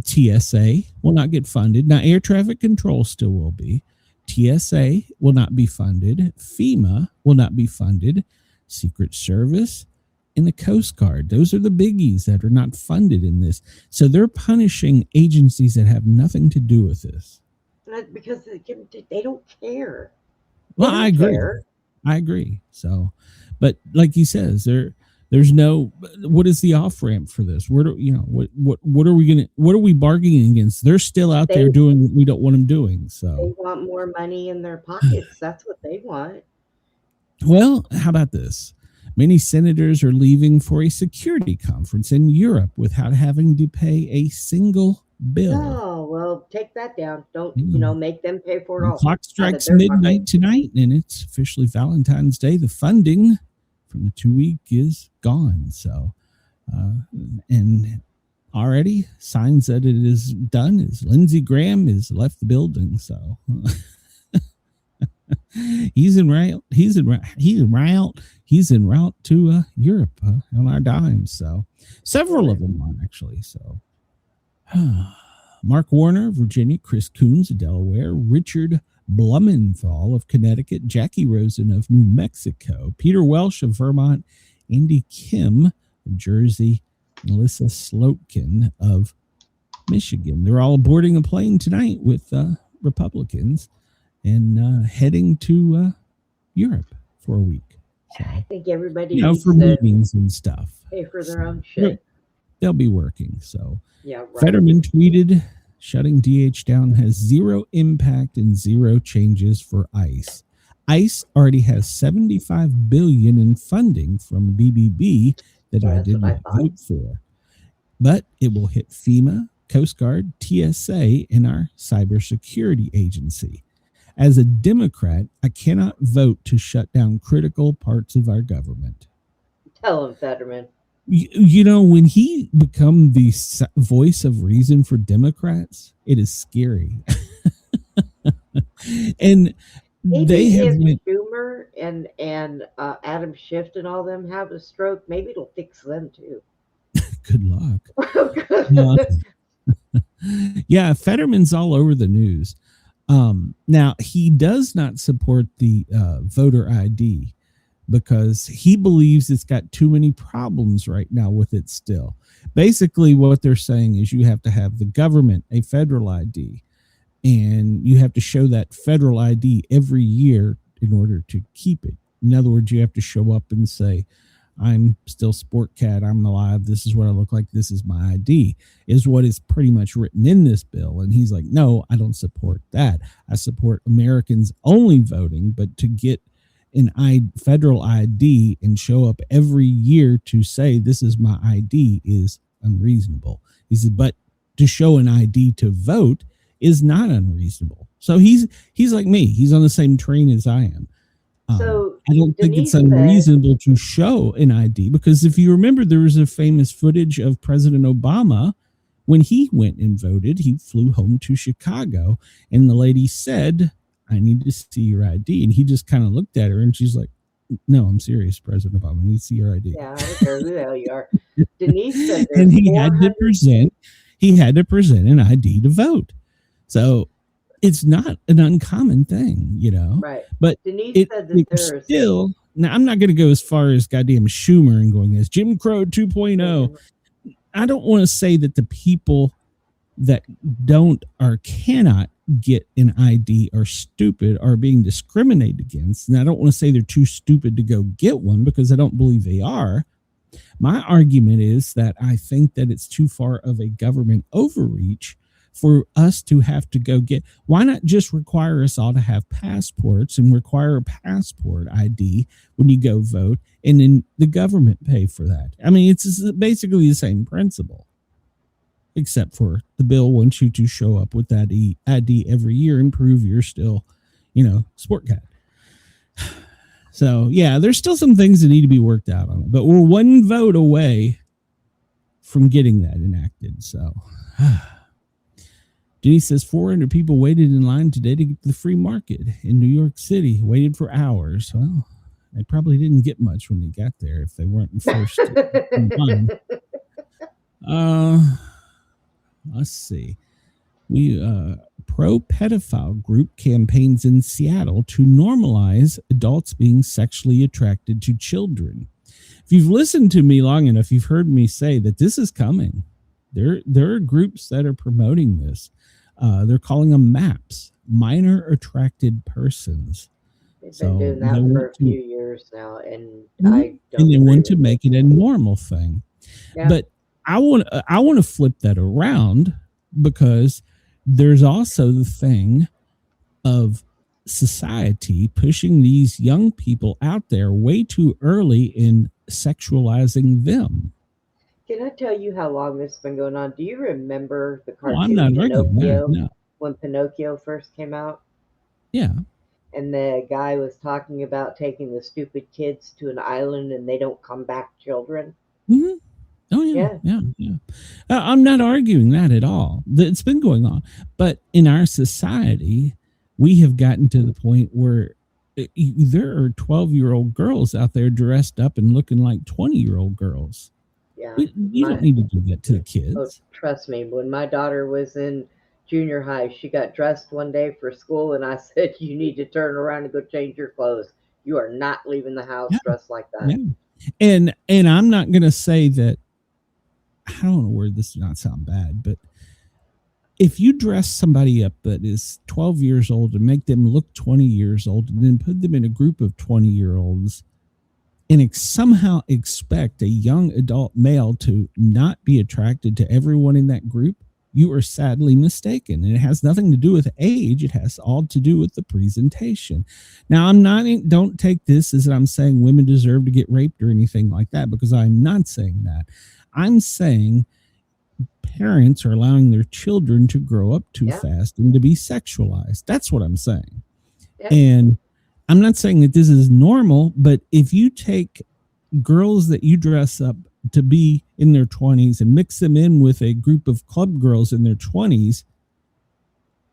TSA will not get funded. Now, air traffic control still will be. TSA will not be funded. FEMA will not be funded. Secret Service and the Coast Guard. Those are the biggies that are not funded in this. So they're punishing agencies that have nothing to do with this. Because they don't care. Well, I agree. So, but like he says, there's no. What is the off ramp for this? What are we bargaining against? They're still out there doing what we don't want them doing. So they want more money in their pockets. That's what they want. Well, how about this? Many senators are leaving for a security conference in Europe without having to pay a single bill. Oh, well, take that down. Don't, make them pay for it all. The clock strikes midnight tonight, and it's officially Valentine's Day. The funding from the 2 week is gone. So, and already signs that it is done is Lindsey Graham has left the building. So he's en route to Europe on our dime. So several of them are actually. So Mark Warner, Virginia, Chris Coons of Delaware, Richard Blumenthal of Connecticut, Jackie Rosen of New Mexico, Peter Welsh of Vermont, Andy Kim of Jersey, Melissa Slotkin of Michigan. They're all boarding a plane tonight with Republicans and heading to Europe for a week. So, I think everybody for meetings and stuff. Pay for their own shit. They'll be working. So yeah, right. Fetterman tweeted, shutting DH down has zero impact and zero changes for ICE. ICE already has $75 billion in funding from BBB that I did not vote for. But it will hit FEMA, Coast Guard, TSA, and our cybersecurity agency. As a Democrat, I cannot vote to shut down critical parts of our government. Tell him, Fetterman. When he become the voice of reason for Democrats, it is scary. And maybe they have Schumer and Adam Schiff and all them have a stroke. Maybe it'll fix them too. Good luck. Yeah, Fetterman's all over the news. Now he does not support the voter ID because he believes it's got too many problems right now with it still. Basically, what they're saying is you have to have the government, a federal ID, and you have to show that federal ID every year in order to keep it. In other words, you have to show up and say, I'm still Sportcat, I'm alive, this is what I look like, this is my ID, is what is pretty much written in this bill. And he's like, no, I don't support that. I support Americans only voting, but to get federal ID and show up every year to say this is my ID is unreasonable. He said, but to show an ID to vote is not unreasonable. So he's like me. He's on the same train as I am. So I don't think Denise it's unreasonable to show an ID, because if you remember, there was a famous footage of President Obama when he went and voted. He flew home to Chicago, and the lady said, "I need to see your ID." And he just kind of looked at her, and she's like, "No, I'm serious, President Obama. I need to see your ID." Yeah, I don't care who the hell you are. Denise said And he had to present an ID to vote. So it's not an uncommon thing, you know. Right. But Denise said that there's still, now I'm not going to go as far as goddamn Schumer and going as Jim Crow 2.0. I don't want to say that the people that don't or cannot get an ID are stupid or being discriminated against. And I don't want to say they're too stupid to go get one, because I don't believe they are. My argument is that I think that it's too far of a government overreach for us to have to go get. Why not just require us all to have passports and require a passport ID when you go vote, and then the government pay for that? I mean, it's basically the same principle, except for the bill wants you to show up with that ID every year and prove you're still, Sportcat. So, yeah, there's still some things that need to be worked out on it, but we're one vote away from getting that enacted. So, Denise says 400 people waited in line today to get to the free market in New York City, waited for hours. Well, they probably didn't get much when they got there if they weren't first in line. Let's see. Pro-pedophile group campaigns in Seattle to normalize adults being sexually attracted to children. If you've listened to me long enough, you've heard me say that this is coming. There are groups that are promoting this. They're calling them MAPS, minor attracted persons. They've been doing that for a few years now, and I don't. And they want to make it a normal thing. Yeah. But I want to flip that around, because there's also the thing of society pushing these young people out there way too early in sexualizing them. Can I tell you how long this has been going on? Do you remember the cartoon I'm not Pinocchio? No. When Pinocchio first came out? Yeah. And the guy was talking about taking the stupid kids to an island and they don't come back children. Mm-hmm. Oh, yeah. I'm not arguing that at all. It's been going on. But in our society, we have gotten to the point where there are 12-year-old girls out there dressed up and looking like 20-year-old girls. Yeah. You don't need to do that to the kids. Oh, trust me, when my daughter was in junior high, she got dressed one day for school, and I said, "You need to turn around and go change your clothes. You are not leaving the house dressed like that." Yeah. And I'm not going to say that, I don't want to word this to not sound bad, but if you dress somebody up that is 12 years old and make them look 20 years old, and then put them in a group of 20-year-olds and somehow expect a young adult male to not be attracted to everyone in that group, you are sadly mistaken. And it has nothing to do with age. It has all to do with the presentation. Now, don't take this as I'm saying women deserve to get raped or anything like that, because I'm not saying that. I'm saying parents are allowing their children to grow up too fast and to be sexualized. That's what I'm saying. Yeah. And I'm not saying that this is normal, but if you take girls that you dress up to be in their 20s and mix them in with a group of club girls in their 20s,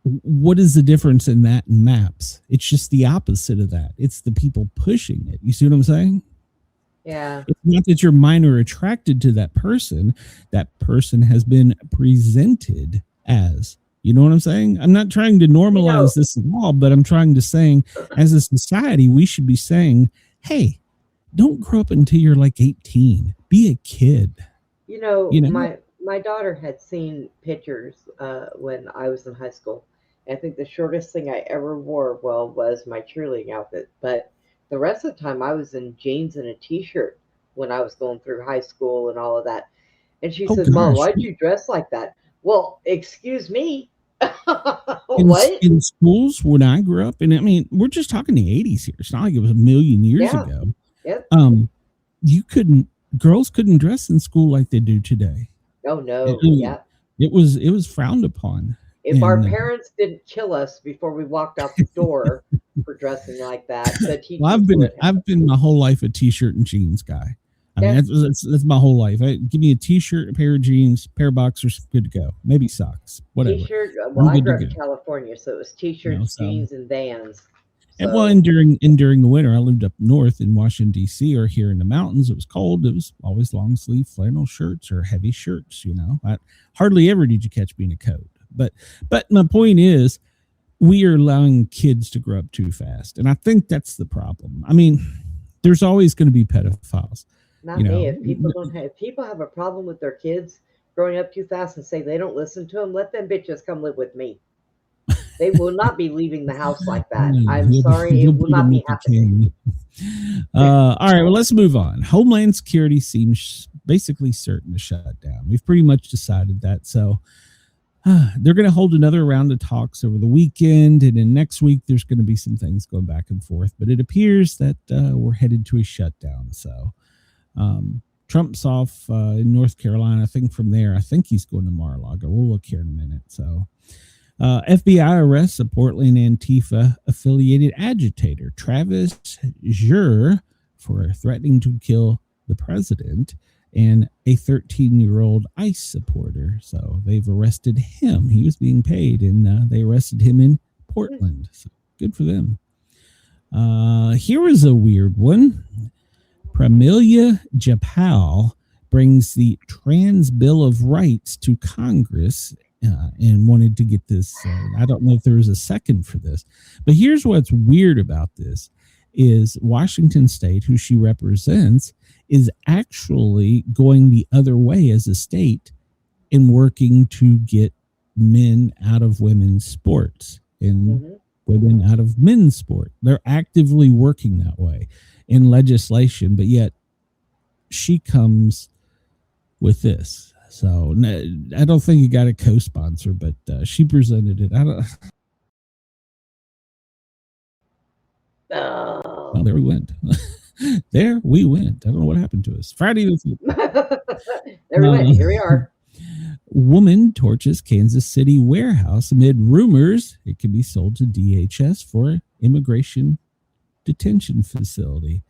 what is the difference in that and MAPS? It's just the opposite of that. It's the people pushing it. You see what I'm saying? Yeah. It's not that you're minor attracted to that person. That person has been presented as. You know what I'm saying? I'm not trying to normalize this at all, but I'm trying to say, as a society, we should be saying, hey, don't grow up until you're like 18. Be a kid. You know? My daughter had seen pictures when I was in high school. I think the shortest thing I ever wore, was my cheerleading outfit. But the rest of the time, I was in jeans and a T-shirt when I was going through high school and all of that. And she said, "Mom, why'd you dress like that?" Well, excuse me. What? In schools when I grew up, and I mean, we're just talking the 80s here. It's not like it was a million years Yeah. ago. Yep. Girls couldn't dress in school like they do today. Oh no. It- Yeah. It was frowned upon. If our And, parents didn't kill us before we walked out the door for dressing like that, the teachers well, would have. I've been my whole life a t-shirt and jeans guy. I mean, that's my whole life. Give me a t-shirt, a pair of jeans, pair of boxers, good to go. Maybe socks, whatever. T-shirt. Well, I'm I good grew to up in go. California, so it was t-shirts, So- jeans, and Vans. And So- well, and during the winter, I lived up north in Washington D.C. or here in the mountains. It was cold. It was always long sleeve flannel shirts or heavy shirts. Hardly ever did you catch me in a coat. But my point is, we are allowing kids to grow up too fast, and I think that's the problem. I mean, there's always going to be pedophiles. Not you know, me. If people have a problem with their kids growing up too fast and say they don't listen to them, let them bitches come live with me. They will not be leaving the house like that. I'm sorry, it will not be happening. All right, well, let's move on. Homeland Security seems basically certain to shut down. We've pretty much decided that. So they're going to hold another round of talks over the weekend, and then next week there's going to be some things going back and forth. But it appears that we're headed to a shutdown. So Trump's off in North Carolina. I think from there, I think he's going to Mar-a-Lago. We'll look here in a minute. So FBI arrests a Portland Antifa affiliated agitator, Travis Jure, for threatening to kill the president and a 13-year-old ICE supporter. So they've arrested him. He was being paid, and they arrested him in Portland. So good for them. Here is a weird one. Pramila Jayapal brings the Trans Bill of Rights to Congress and wanted to get this. I don't know if there was a second for this, but here's what's weird about this is Washington State, who she represents, is actually going the other way as a state in working to get men out of women's sports and women out of men's sport. They're actively working that way in legislation, but yet she comes with this. So I don't think you got a co-sponsor, but she presented it. I don't. Oh. Well, there we went. There we went. I don't know what happened to us. Friday. There we went. Here we are. Woman torches Kansas City warehouse amid rumors it could be sold to DHS for immigration detention facility.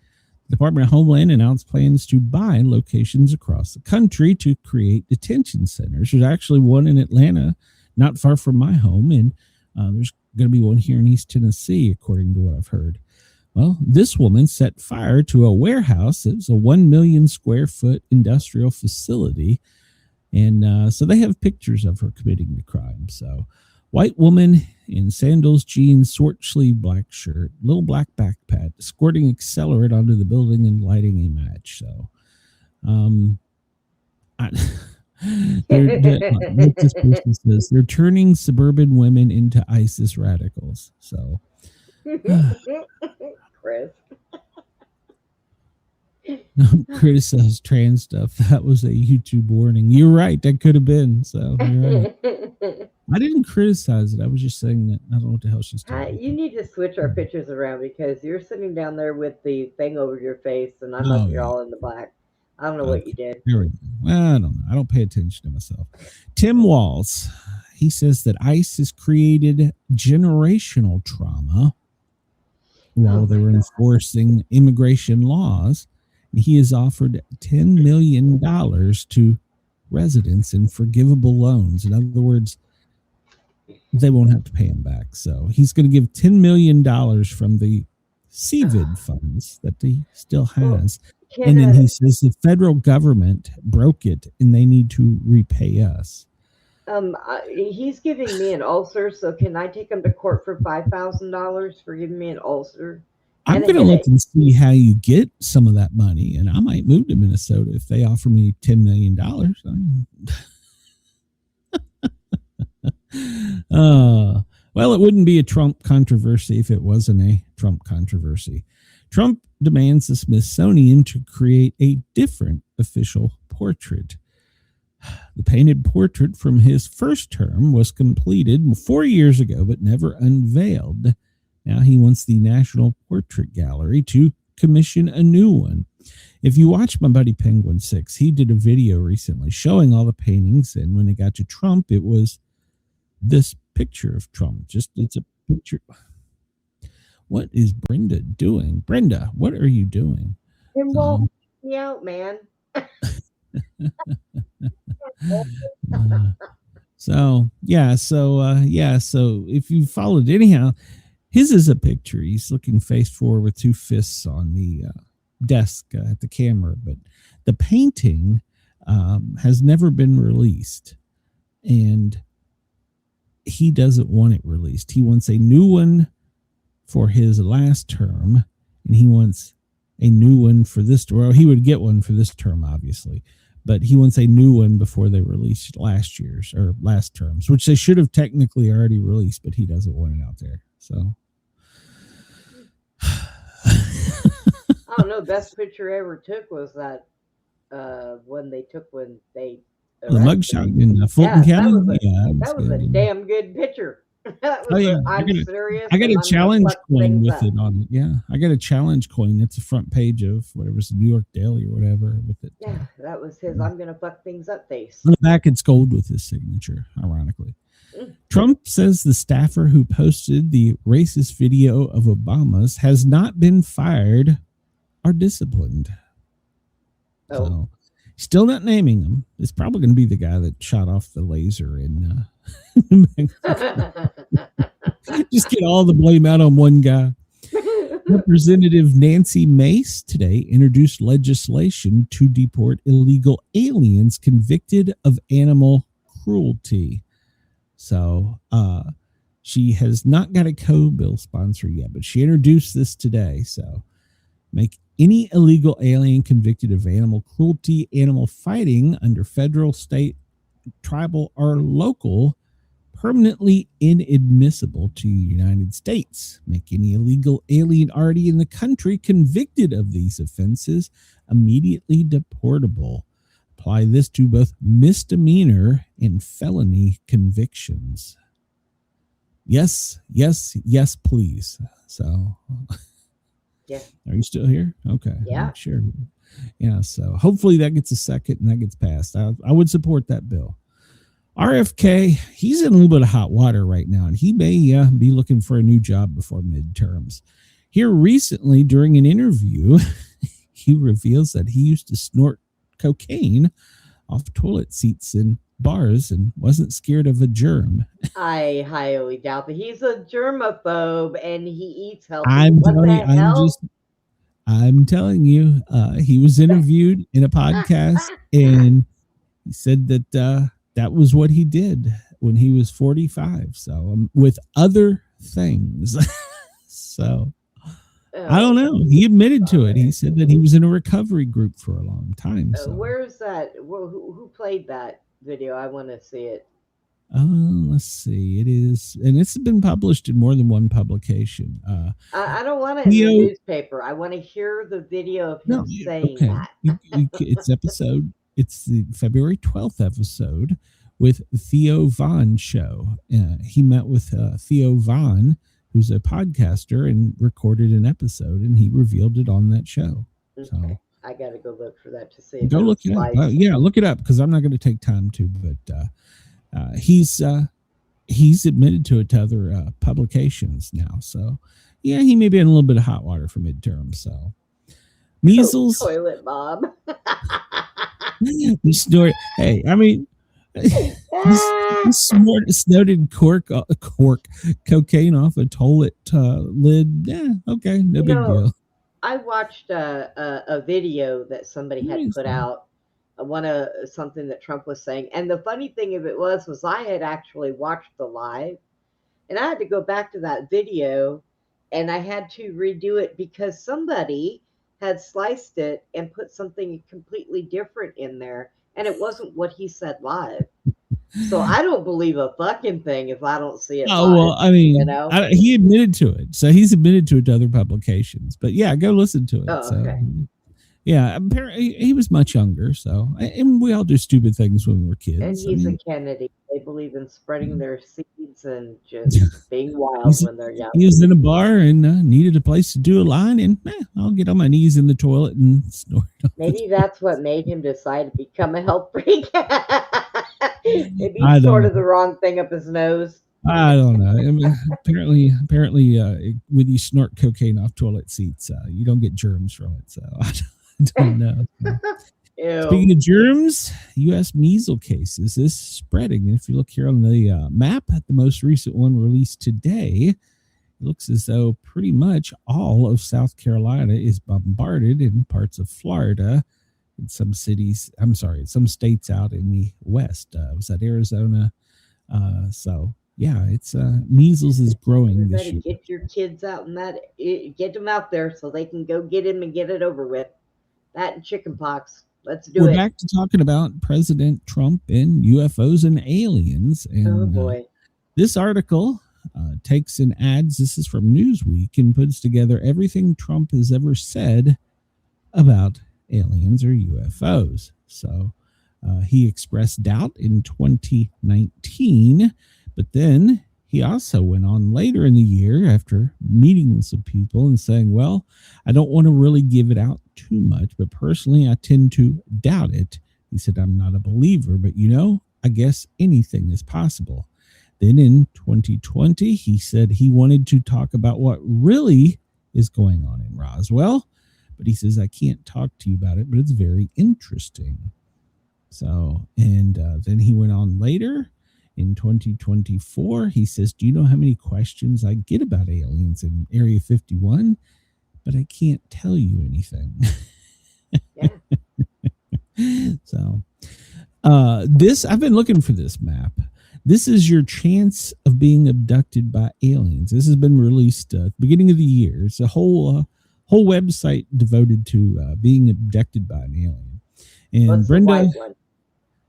The Department of Homeland announced plans to buy locations across the country to create detention centers. There's actually one in Atlanta, not far from my home, and there's going to be one here in East Tennessee, according to what I've heard. Well, this woman set fire to a warehouse. It was a 1 million square foot industrial facility. And so they have pictures of her committing the crime. So white woman in sandals, jeans, short sleeve black shirt, little black backpack, squirting accelerant onto the building and lighting a match. So what this person says, they're turning suburban women into ISIS radicals. So Chris. don't criticize trans stuff. That was a YouTube warning. You're right. That could have been. So you're right. I didn't criticize it. I was just saying that I don't know what the hell she's talking You need to switch our pictures around because you're sitting down there with the thing over your face and I'm up here all in the black. I don't know what you did. There we go. Well, I don't know. I don't pay attention to myself. Tim Walz, he says that ICE has created generational trauma while they were enforcing immigration laws. He has offered $10 million to residents in forgivable loans. In other words, they won't have to pay him back. So he's going to give $10 million from the CVID funds that he still has. And then he says the federal government broke it and they need to repay us. He's giving me an ulcer, so can I take him to court for $5,000 for giving me an ulcer? I'm going to look and see how you get some of that money, and I might move to Minnesota if they offer me $10 million. Well, it wouldn't be a Trump controversy if it wasn't a Trump controversy. Trump demands the Smithsonian to create a different official portrait. The painted portrait from his first term was completed 4 years ago, but never unveiled. Now he wants the National Portrait Gallery to commission a new one. If you watch my buddy Penguin 6, he did a video recently showing all the paintings, and when it got to Trump, it was this picture of Trump. It's a picture. What is Brenda doing? Brenda, what are you doing? It won't me out, man. So if you followed anyhow, his is a picture. He's looking face forward with two fists on the desk at the camera, but the painting has never been released, and he doesn't want it released. He wants a new one for his last term, and he wants a new one for this. Well, he would get one for this term, obviously, but he wants a new one before they released last year's or last terms, which they should have technically already released, but he doesn't want it out there. So I don't know. Best picture I ever took was that when they the mugshot in Fulton County. That was a damn good picture. I'm serious. I got a challenge coin with it on it. Yeah, I got a challenge coin. It's the front page of whatever's the New York Daily or whatever with it. Yeah, that was his. I'm gonna fuck things up face. On the back, it's gold with his signature. Ironically, Trump says the staffer who posted the racist video of Obama's has not been fired or disciplined. Oh. So, still not naming him. It's probably going to be the guy that shot off the laser in just get all the blame out on one guy. Representative Nancy Mace today introduced legislation to deport illegal aliens convicted of animal cruelty. So she has not got a co-bill sponsor yet, but she introduced this today. So make any illegal alien convicted of animal cruelty, animal fighting under federal, state, tribal, or local permanently inadmissible to the United States. Make any illegal alien already in the country convicted of these offenses immediately deportable. Apply this to both misdemeanor and felony convictions. Yes, please. So, yeah. Are you still here? Okay. Yeah. Sure. Yeah. So hopefully that gets a second and that gets passed. I would support that bill. RFK, he's in a little bit of hot water right now, and he may be looking for a new job before midterms. Here recently, during an interview, he reveals that he used to snort cocaine off toilet seats in bars and wasn't scared of a germ. I highly doubt that. He's a germaphobe and he eats healthy. I'm telling you, he was interviewed in a podcast, and he said that that was what he did when he was 45. So with other things. So I don't know. He admitted to it. He said that he was in a recovery group for a long time. So. Where's that? Who played that video? I want to see it. Let's see. It is, and it's been published in more than one publication. I don't want it in the newspaper. I want to hear the video of him saying that. It's the February 12th episode with Theo Von show. He met with Theo Von, who's a podcaster, and recorded an episode, and he revealed it on that show. Okay. So I got to go look for that to see. Go look it up. Yeah, look it up, because I'm not going to take time to, but he's admitted to it to other publications now. So yeah, he may be in a little bit of hot water for midterm. So measles, toilet Bob. He snorted. Hey, I mean, he snorted cocaine off a toilet lid. Yeah, okay, no big deal. I watched a video that somebody had put out. Something that Trump was saying, and the funny thing of it was I had actually watched the live, and I had to go back to that video, and I had to redo it because somebody had sliced it and put something completely different in there, and it wasn't what he said live. So I don't believe a fucking thing if I don't see it. Oh, well, I mean, he admitted to it, so he's admitted to it to other publications. But yeah, go listen to it. Oh, okay. Yeah, apparently he was much younger. So, and we all do stupid things when we're kids. And I he's mean, a Kennedy. They believe in spreading their seeds and just being wild when they're young. he was in a bar and needed a place to do a line, and I'll get on my knees in the toilet and snort. Maybe that's what made him decide to become a health freak. Maybe I don't sort know. of the wrong thing up his nose. I don't know. I mean, apparently, when you snort cocaine off toilet seats, you don't get germs from it. So I don't know. Ew. Speaking of germs, U.S. measles cases is spreading. And if you look here on the map, the most recent one released today, it looks as though pretty much all of South Carolina is bombarded, and parts of Florida, in some cities. I'm sorry, some states out in the west. Was that Arizona? So yeah, it's measles is growing this Everybody year. get your kids out and get them out there so they can go get him and get it over with. That and chicken pox. Let's do We're it. back to talking about President Trump and UFOs and aliens. And Oh boy. this article takes and adds, this is from Newsweek, and puts together everything Trump has ever said about aliens or UFOs. So he expressed doubt in 2019, but then he also went on later in the year after meeting with some people and saying, well, I don't want to really give it out too much, but personally, I tend to doubt it. He said, I'm not a believer, but I guess anything is possible. Then in 2020, he said he wanted to talk about what really is going on in Roswell, but he says, I can't talk to you about it, but it's very interesting. So, and then he went on later in 2024. He says, do you know how many questions I get about aliens in Area 51? But I can't tell you anything. Yeah. So, I've been looking for this map. This is your chance of being abducted by aliens. This has been released at the beginning of the year. It's a whole website devoted to being abducted by an alien. And What's the white one?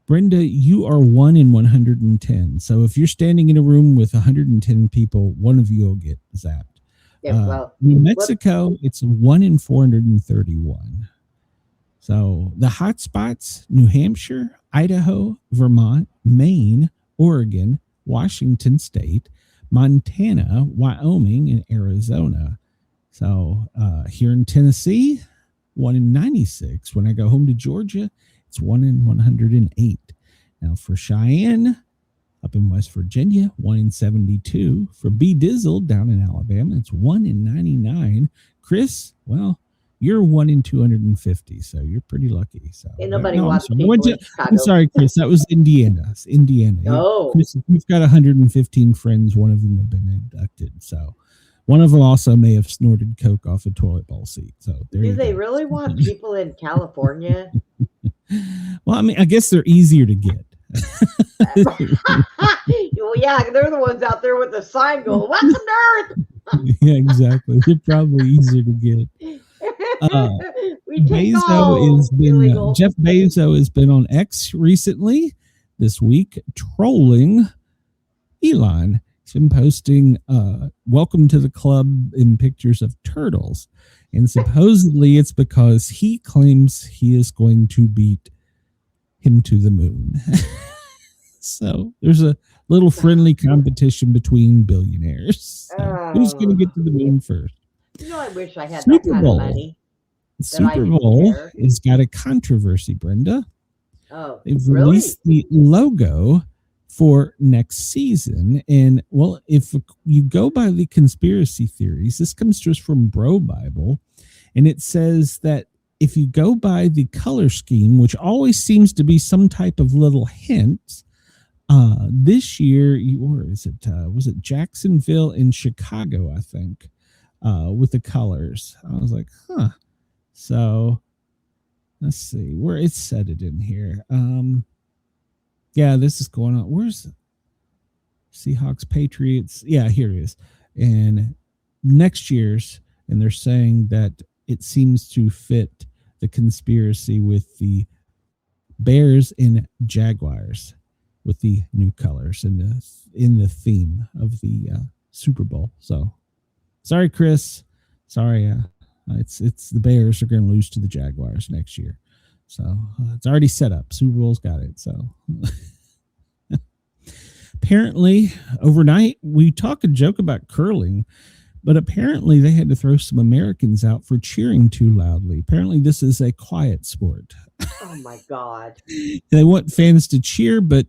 Brenda, you are 1 in 110. So if you're standing in a room with 110 people, one of you will get zapped. Yeah, well, New Mexico, it's 1 in 431. So the hot spots: New Hampshire, Idaho, Vermont, Maine, Oregon, Washington State, Montana, Wyoming, and Arizona. So here in Tennessee, 1 in 96. When I go home to Georgia, it's 1 in 108. Now for Cheyenne, up in West Virginia, 1 in 72. For B Dizzle down in Alabama, it's 1 in 99. Chris, well, you're 1 in 250, so you're pretty lucky. So ain't nobody no, wants I'm people sorry. in Chicago. I'm sorry, Chris. That was Indiana. It's Indiana. No. Chris, if you've got 115 friends, one of them have been abducted. So one of them also may have snorted coke off a toilet bowl seat. So there Do you they go. really want people in California? Well, I mean, I guess they're easier to get. Well, yeah, they're the ones out there with the sign going, welcome to Earth. Yeah, exactly. They're probably easier to get. We take all illegal. Jeff Bezos has been on X recently this week trolling Elon. He's been posting welcome to the club in pictures of turtles. And supposedly it's because he claims he is going to beat him to the moon. So there's a little friendly competition between billionaires. So who's going to get to the moon first? I wish I had Super that kind Bowl. of money. Super Bowl has got a controversy, Brenda. Oh, They've really? released the logo for next season. And, well, if you go by the conspiracy theories, this comes to us from Bro Bible, and it says that if you go by the color scheme, which always seems to be some type of little hint, this year, was it Jacksonville and Chicago, I think, with the colors. I was like, huh. So let's see where it's set it in here. Yeah, this is going on. Where's Seahawks, Patriots? Yeah, here it is. And next year's, and they're saying that it seems to fit the conspiracy with the Bears and Jaguars with the new colors in the theme of the Super Bowl. So sorry, Chris. Sorry, It's the Bears are going to lose to the Jaguars next year. So it's already set up. Super Bowl's got it. So apparently overnight we talk and joke about curling, but apparently they had to throw some Americans out for cheering too loudly. Apparently this is a quiet sport. Oh my God. They want fans to cheer, but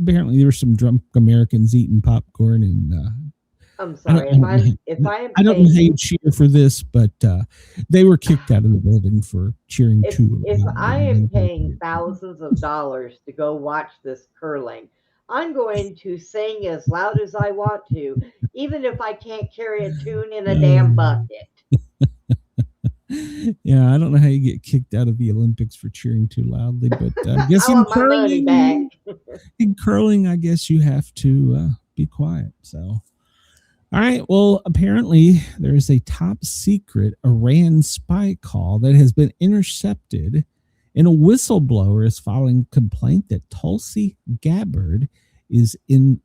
apparently there were some drunk Americans eating popcorn and I'm sorry. I don't know how you cheer for this, but they were kicked out of the building for cheering too loud. If I am paying thousands of dollars to go watch this curling, I'm going to sing as loud as I want to, even if I can't carry a tune in a damn bucket. Yeah, I don't know how you get kicked out of the Olympics for cheering too loudly, but I guess I want my money back. in curling, I guess you have to be quiet. So, all right. Well, apparently there is a top secret Iran spy call that has been intercepted, and a whistleblower is filing complaint that Tulsi Gabbard is in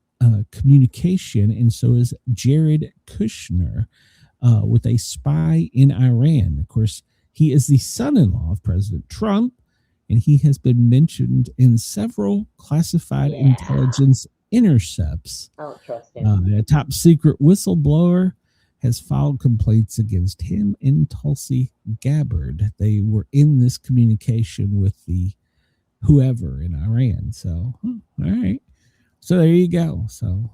communication, and so is Jared Kushner. With a spy in Iran. Of course, he is the son-in-law of President Trump, and he has been mentioned in several classified intelligence intercepts. I don't trust him. A top secret whistleblower has filed complaints against him and Tulsi Gabbard. They were in this communication with the whoever in Iran. So, all right. So there you go. So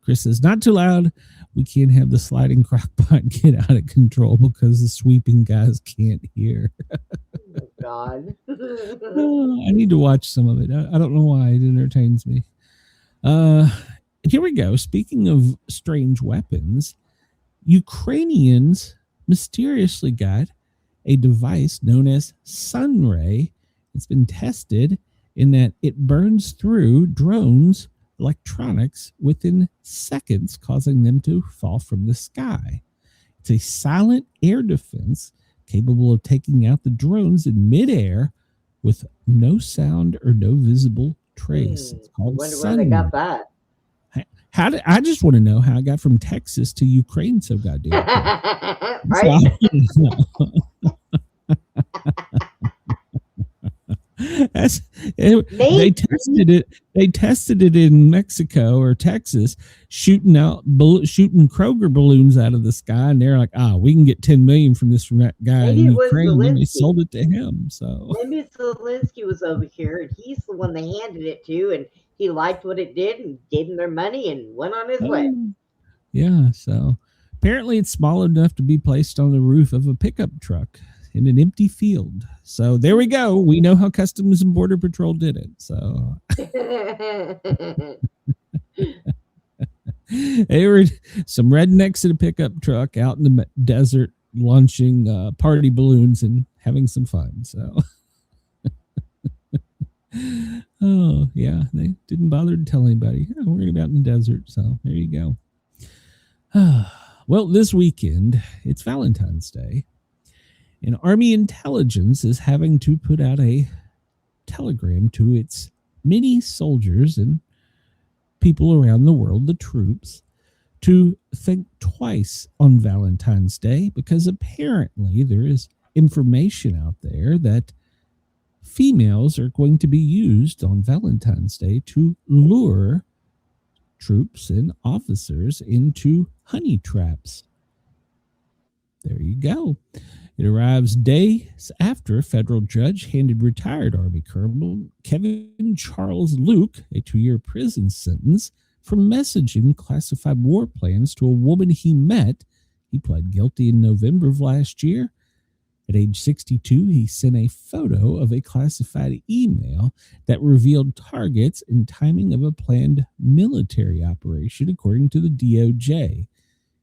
Chris says, not too loud. We can't have the sliding crock pot get out of control because the sweeping guys can't hear. Oh, God. I need to watch some of it. I don't know why. It entertains me. Here we go. Speaking of strange weapons, Ukrainians mysteriously got a device known as Sunray. It's been tested in that it burns through drones' electronics within seconds, causing them to fall from the sky. It's a silent air defense capable of taking out the drones in midair with no sound or no visible trace. It's called I wonder where they got that. I just want to know how I got from Texas to Ukraine so goddamn Right? They tested it in Mexico or Texas, shooting Kroger balloons out of the sky, and they're like, we can get 10 million from this guy in Ukraine, and they sold it to him. So maybe Zelensky was over here, and he's the one they handed it to, and he liked what it did and gave him their money and went on his way. Yeah, so apparently it's small enough to be placed on the roof of a pickup truck in an empty field. So there we go. We know how Customs and Border Patrol did it. So they were some rednecks in a pickup truck out in the desert launching party balloons and having some fun. So oh yeah, they didn't bother to tell anybody. We're going to be out in the desert. So there you go. Well, this weekend it's Valentine's Day. And Army intelligence is having to put out a telegram to its many soldiers and people around the world, the troops, to think twice on Valentine's Day, because apparently there is information out there that females are going to be used on Valentine's Day to lure troops and officers into honey traps. There you go. It arrives days after a federal judge handed retired Army Colonel Kevin Charles Luke a 2-year prison sentence for messaging classified war plans to a woman he met. He pled guilty in November of last year. At age 62, he sent a photo of a classified email that revealed targets and timing of a planned military operation, according to the DOJ.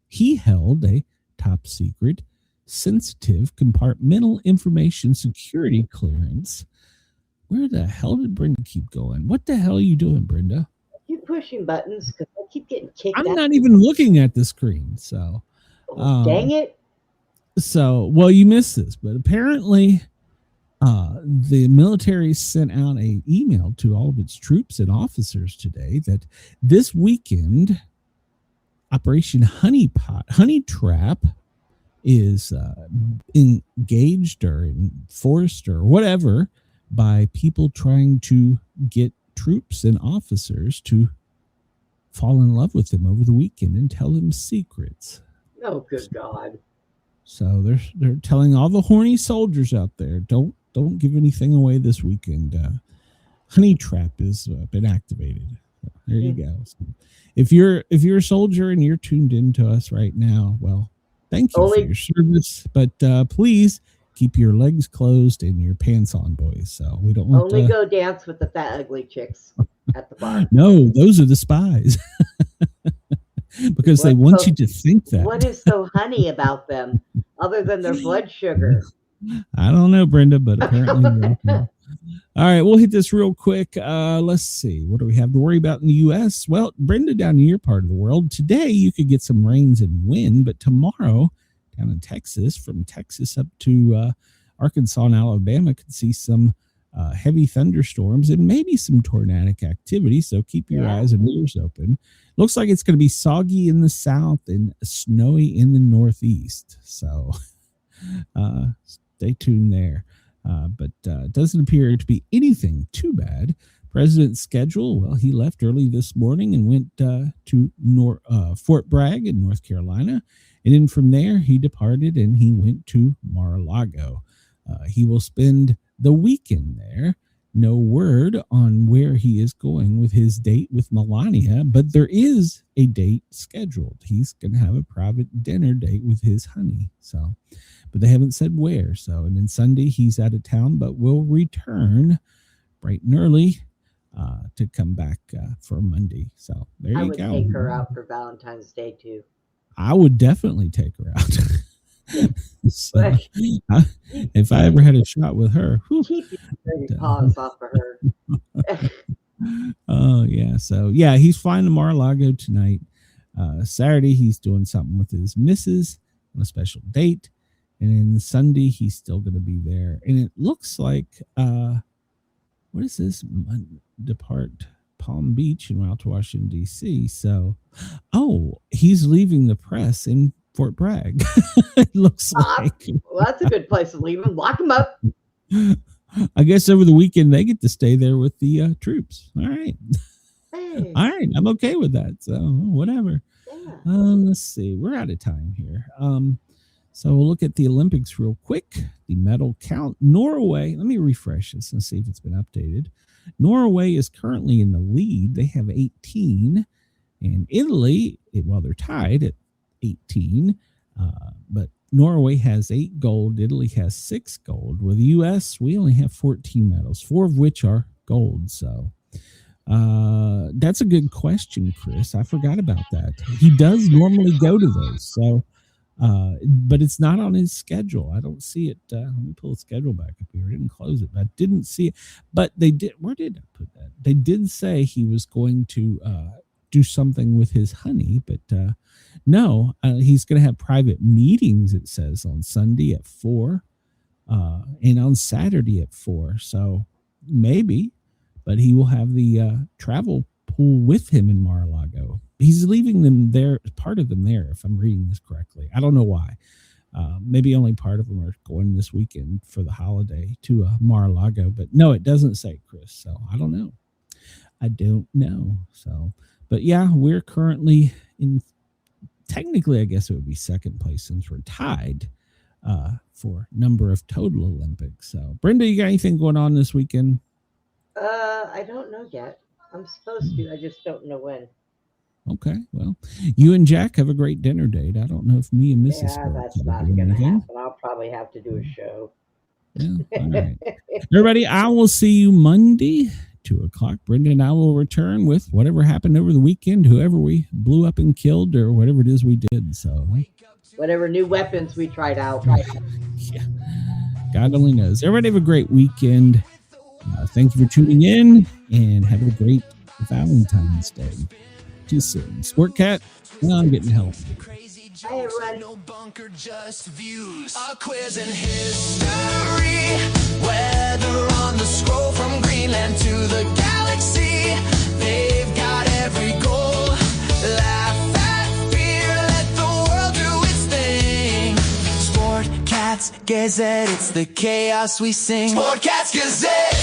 He held a top secret sensitive compartmental information security clearance. Where the hell did Brenda keep going? What the hell are you doing, Brenda? I keep pushing buttons because I keep getting kicked out. I'm not even looking at the screen. So dang it. So, well, you missed this, but apparently the military sent out an email to all of its troops and officers today that this weekend Operation Honey Trap is engaged or enforced or whatever by people trying to get troops and officers to fall in love with him over the weekend and tell him secrets. Oh, good God. So they're telling all the horny soldiers out there, don't give anything away this weekend. Honey trap has been activated. So there you go. So if you're a soldier and you're tuned into us right now, well, thank you for your service, but please keep your legs closed and your pants on, boys. So we don't want only go dance with the fat ugly chicks at the bar. No, those are the spies. Because they want you to think that. What is so honey about them other than their blood sugar? I don't know, Brenda, but apparently. All right, we'll hit this real quick. Let's see. What do we have to worry about in the U.S.? Well, Brenda, down in your part of the world, today you could get some rains and wind, but tomorrow down in Texas, from Texas up to Arkansas and Alabama, could see some heavy thunderstorms and maybe some tornadic activity. So keep your eyes and ears open. Looks like it's going to be soggy in the south and snowy in the northeast. So stay tuned there. But it doesn't appear to be anything too bad. President's schedule, well, he left early this morning and went to Fort Bragg in North Carolina. And then from there, he departed and he went to Mar-a-Lago. He will spend the weekend there. No word on where he is going with his date with Melania, but there is a date scheduled. He's going to have a private dinner date with his honey. So, but they haven't said where. So, and then Sunday he's out of town, but will return bright and early to come back for Monday. So there you go. I would take her out for Valentine's Day too. I would definitely take her out. So, if I ever had a shot with her, keep your paws off of her. Oh yeah, so yeah, he's flying to Mar-a-Lago tonight. Saturday he's doing something with his missus on a special date, and then Sunday he's still going to be there. And it looks like what is this? Depart Palm Beach and route to Washington D.C. So, he's leaving the press in Fort Bragg. It looks like. Well, that's a good place to leave him. Lock him up. I guess over the weekend they get to stay there with the troops. All right. Hey. All right. I'm okay with that. So whatever. Yeah. Let's see. We're out of time here. So we'll look at the Olympics real quick. The medal count. Norway. Let me refresh this and see if it's been updated. Norway is currently in the lead. They have 18. And Italy, they're tied at 18, but Norway has 8 gold. Italy has 6 gold. With the U.S., we only have 14 medals, 4 of which are gold. So that's a good question, Chris. I forgot about that. He does normally go to those. So, but it's not on his schedule. I don't see it. Let me pull the schedule back up here. I didn't close it. I didn't see it, but they did. Where did I put that? They did say he was going to do something with his honey, but no, he's going to have private meetings, it says, on Sunday at 4 and on Saturday at 4. So maybe, but he will have the travel pool with him in Mar-a-Lago. He's leaving them there, part of them there, if I'm reading this correctly. I don't know why. Maybe only part of them are going this weekend for the holiday to Mar-a-Lago, but no, it doesn't say, Chris. So I don't know. So, but yeah, we're currently in, technically, I guess it would be second place since we're tied for number of total Olympics. So, Brenda, you got anything going on this weekend? I don't know yet. I'm supposed to. I just don't know when. Okay, well, you and Jack have a great dinner date. I don't know if me and Mrs. Yeah, that's not going to happen. I'll probably have to do a show. Yeah, all right. Everybody, I will see you Monday, 2:00. Brenda and I will return with whatever happened over the weekend, whoever we blew up and killed, or whatever it is we did. So, whatever new weapons we tried out. Yeah, God only knows. Everybody have a great weekend. Thank you for tuning in, and have a great Valentine's Day. See you soon. Sportcat, I'm getting help. Hey, everyone. No bunker, just views. A quiz in history. Weather on the scroll from Greenland to the galaxy. They've got every goal. Laugh at fear, let the world do its thing. Gazette, it's the chaos we sing. Sportcat's Gazette,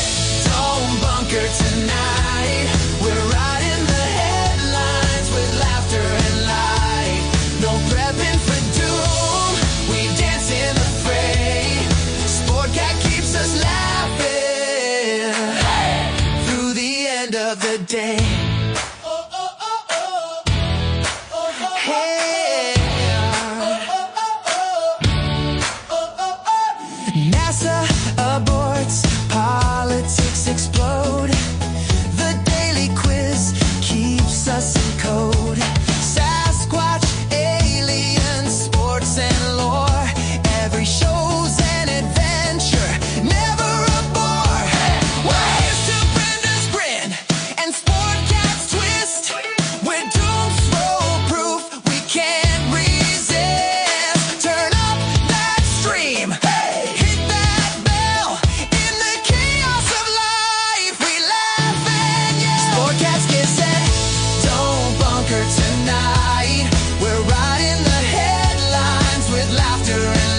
don't bunker tonight. We're riding the headlines with laughter and light. No prepping for doom, we dance in the fray. Sportcat keeps us laughing through the end of the day. NASA aborts, politics explode. The daily quiz keeps us in code. Sasquatch, aliens, sports and lore. Every show's an adventure, never a bore. Waves to Brenda's grin and Sportcat's twist. We're doomsday proof, we can't resist. Turn up that stream. Hit that bell. In the chaos of life, we laugh and yell. Sportcats Gazette, don't bunker tonight. We're riding the headlines with laughter and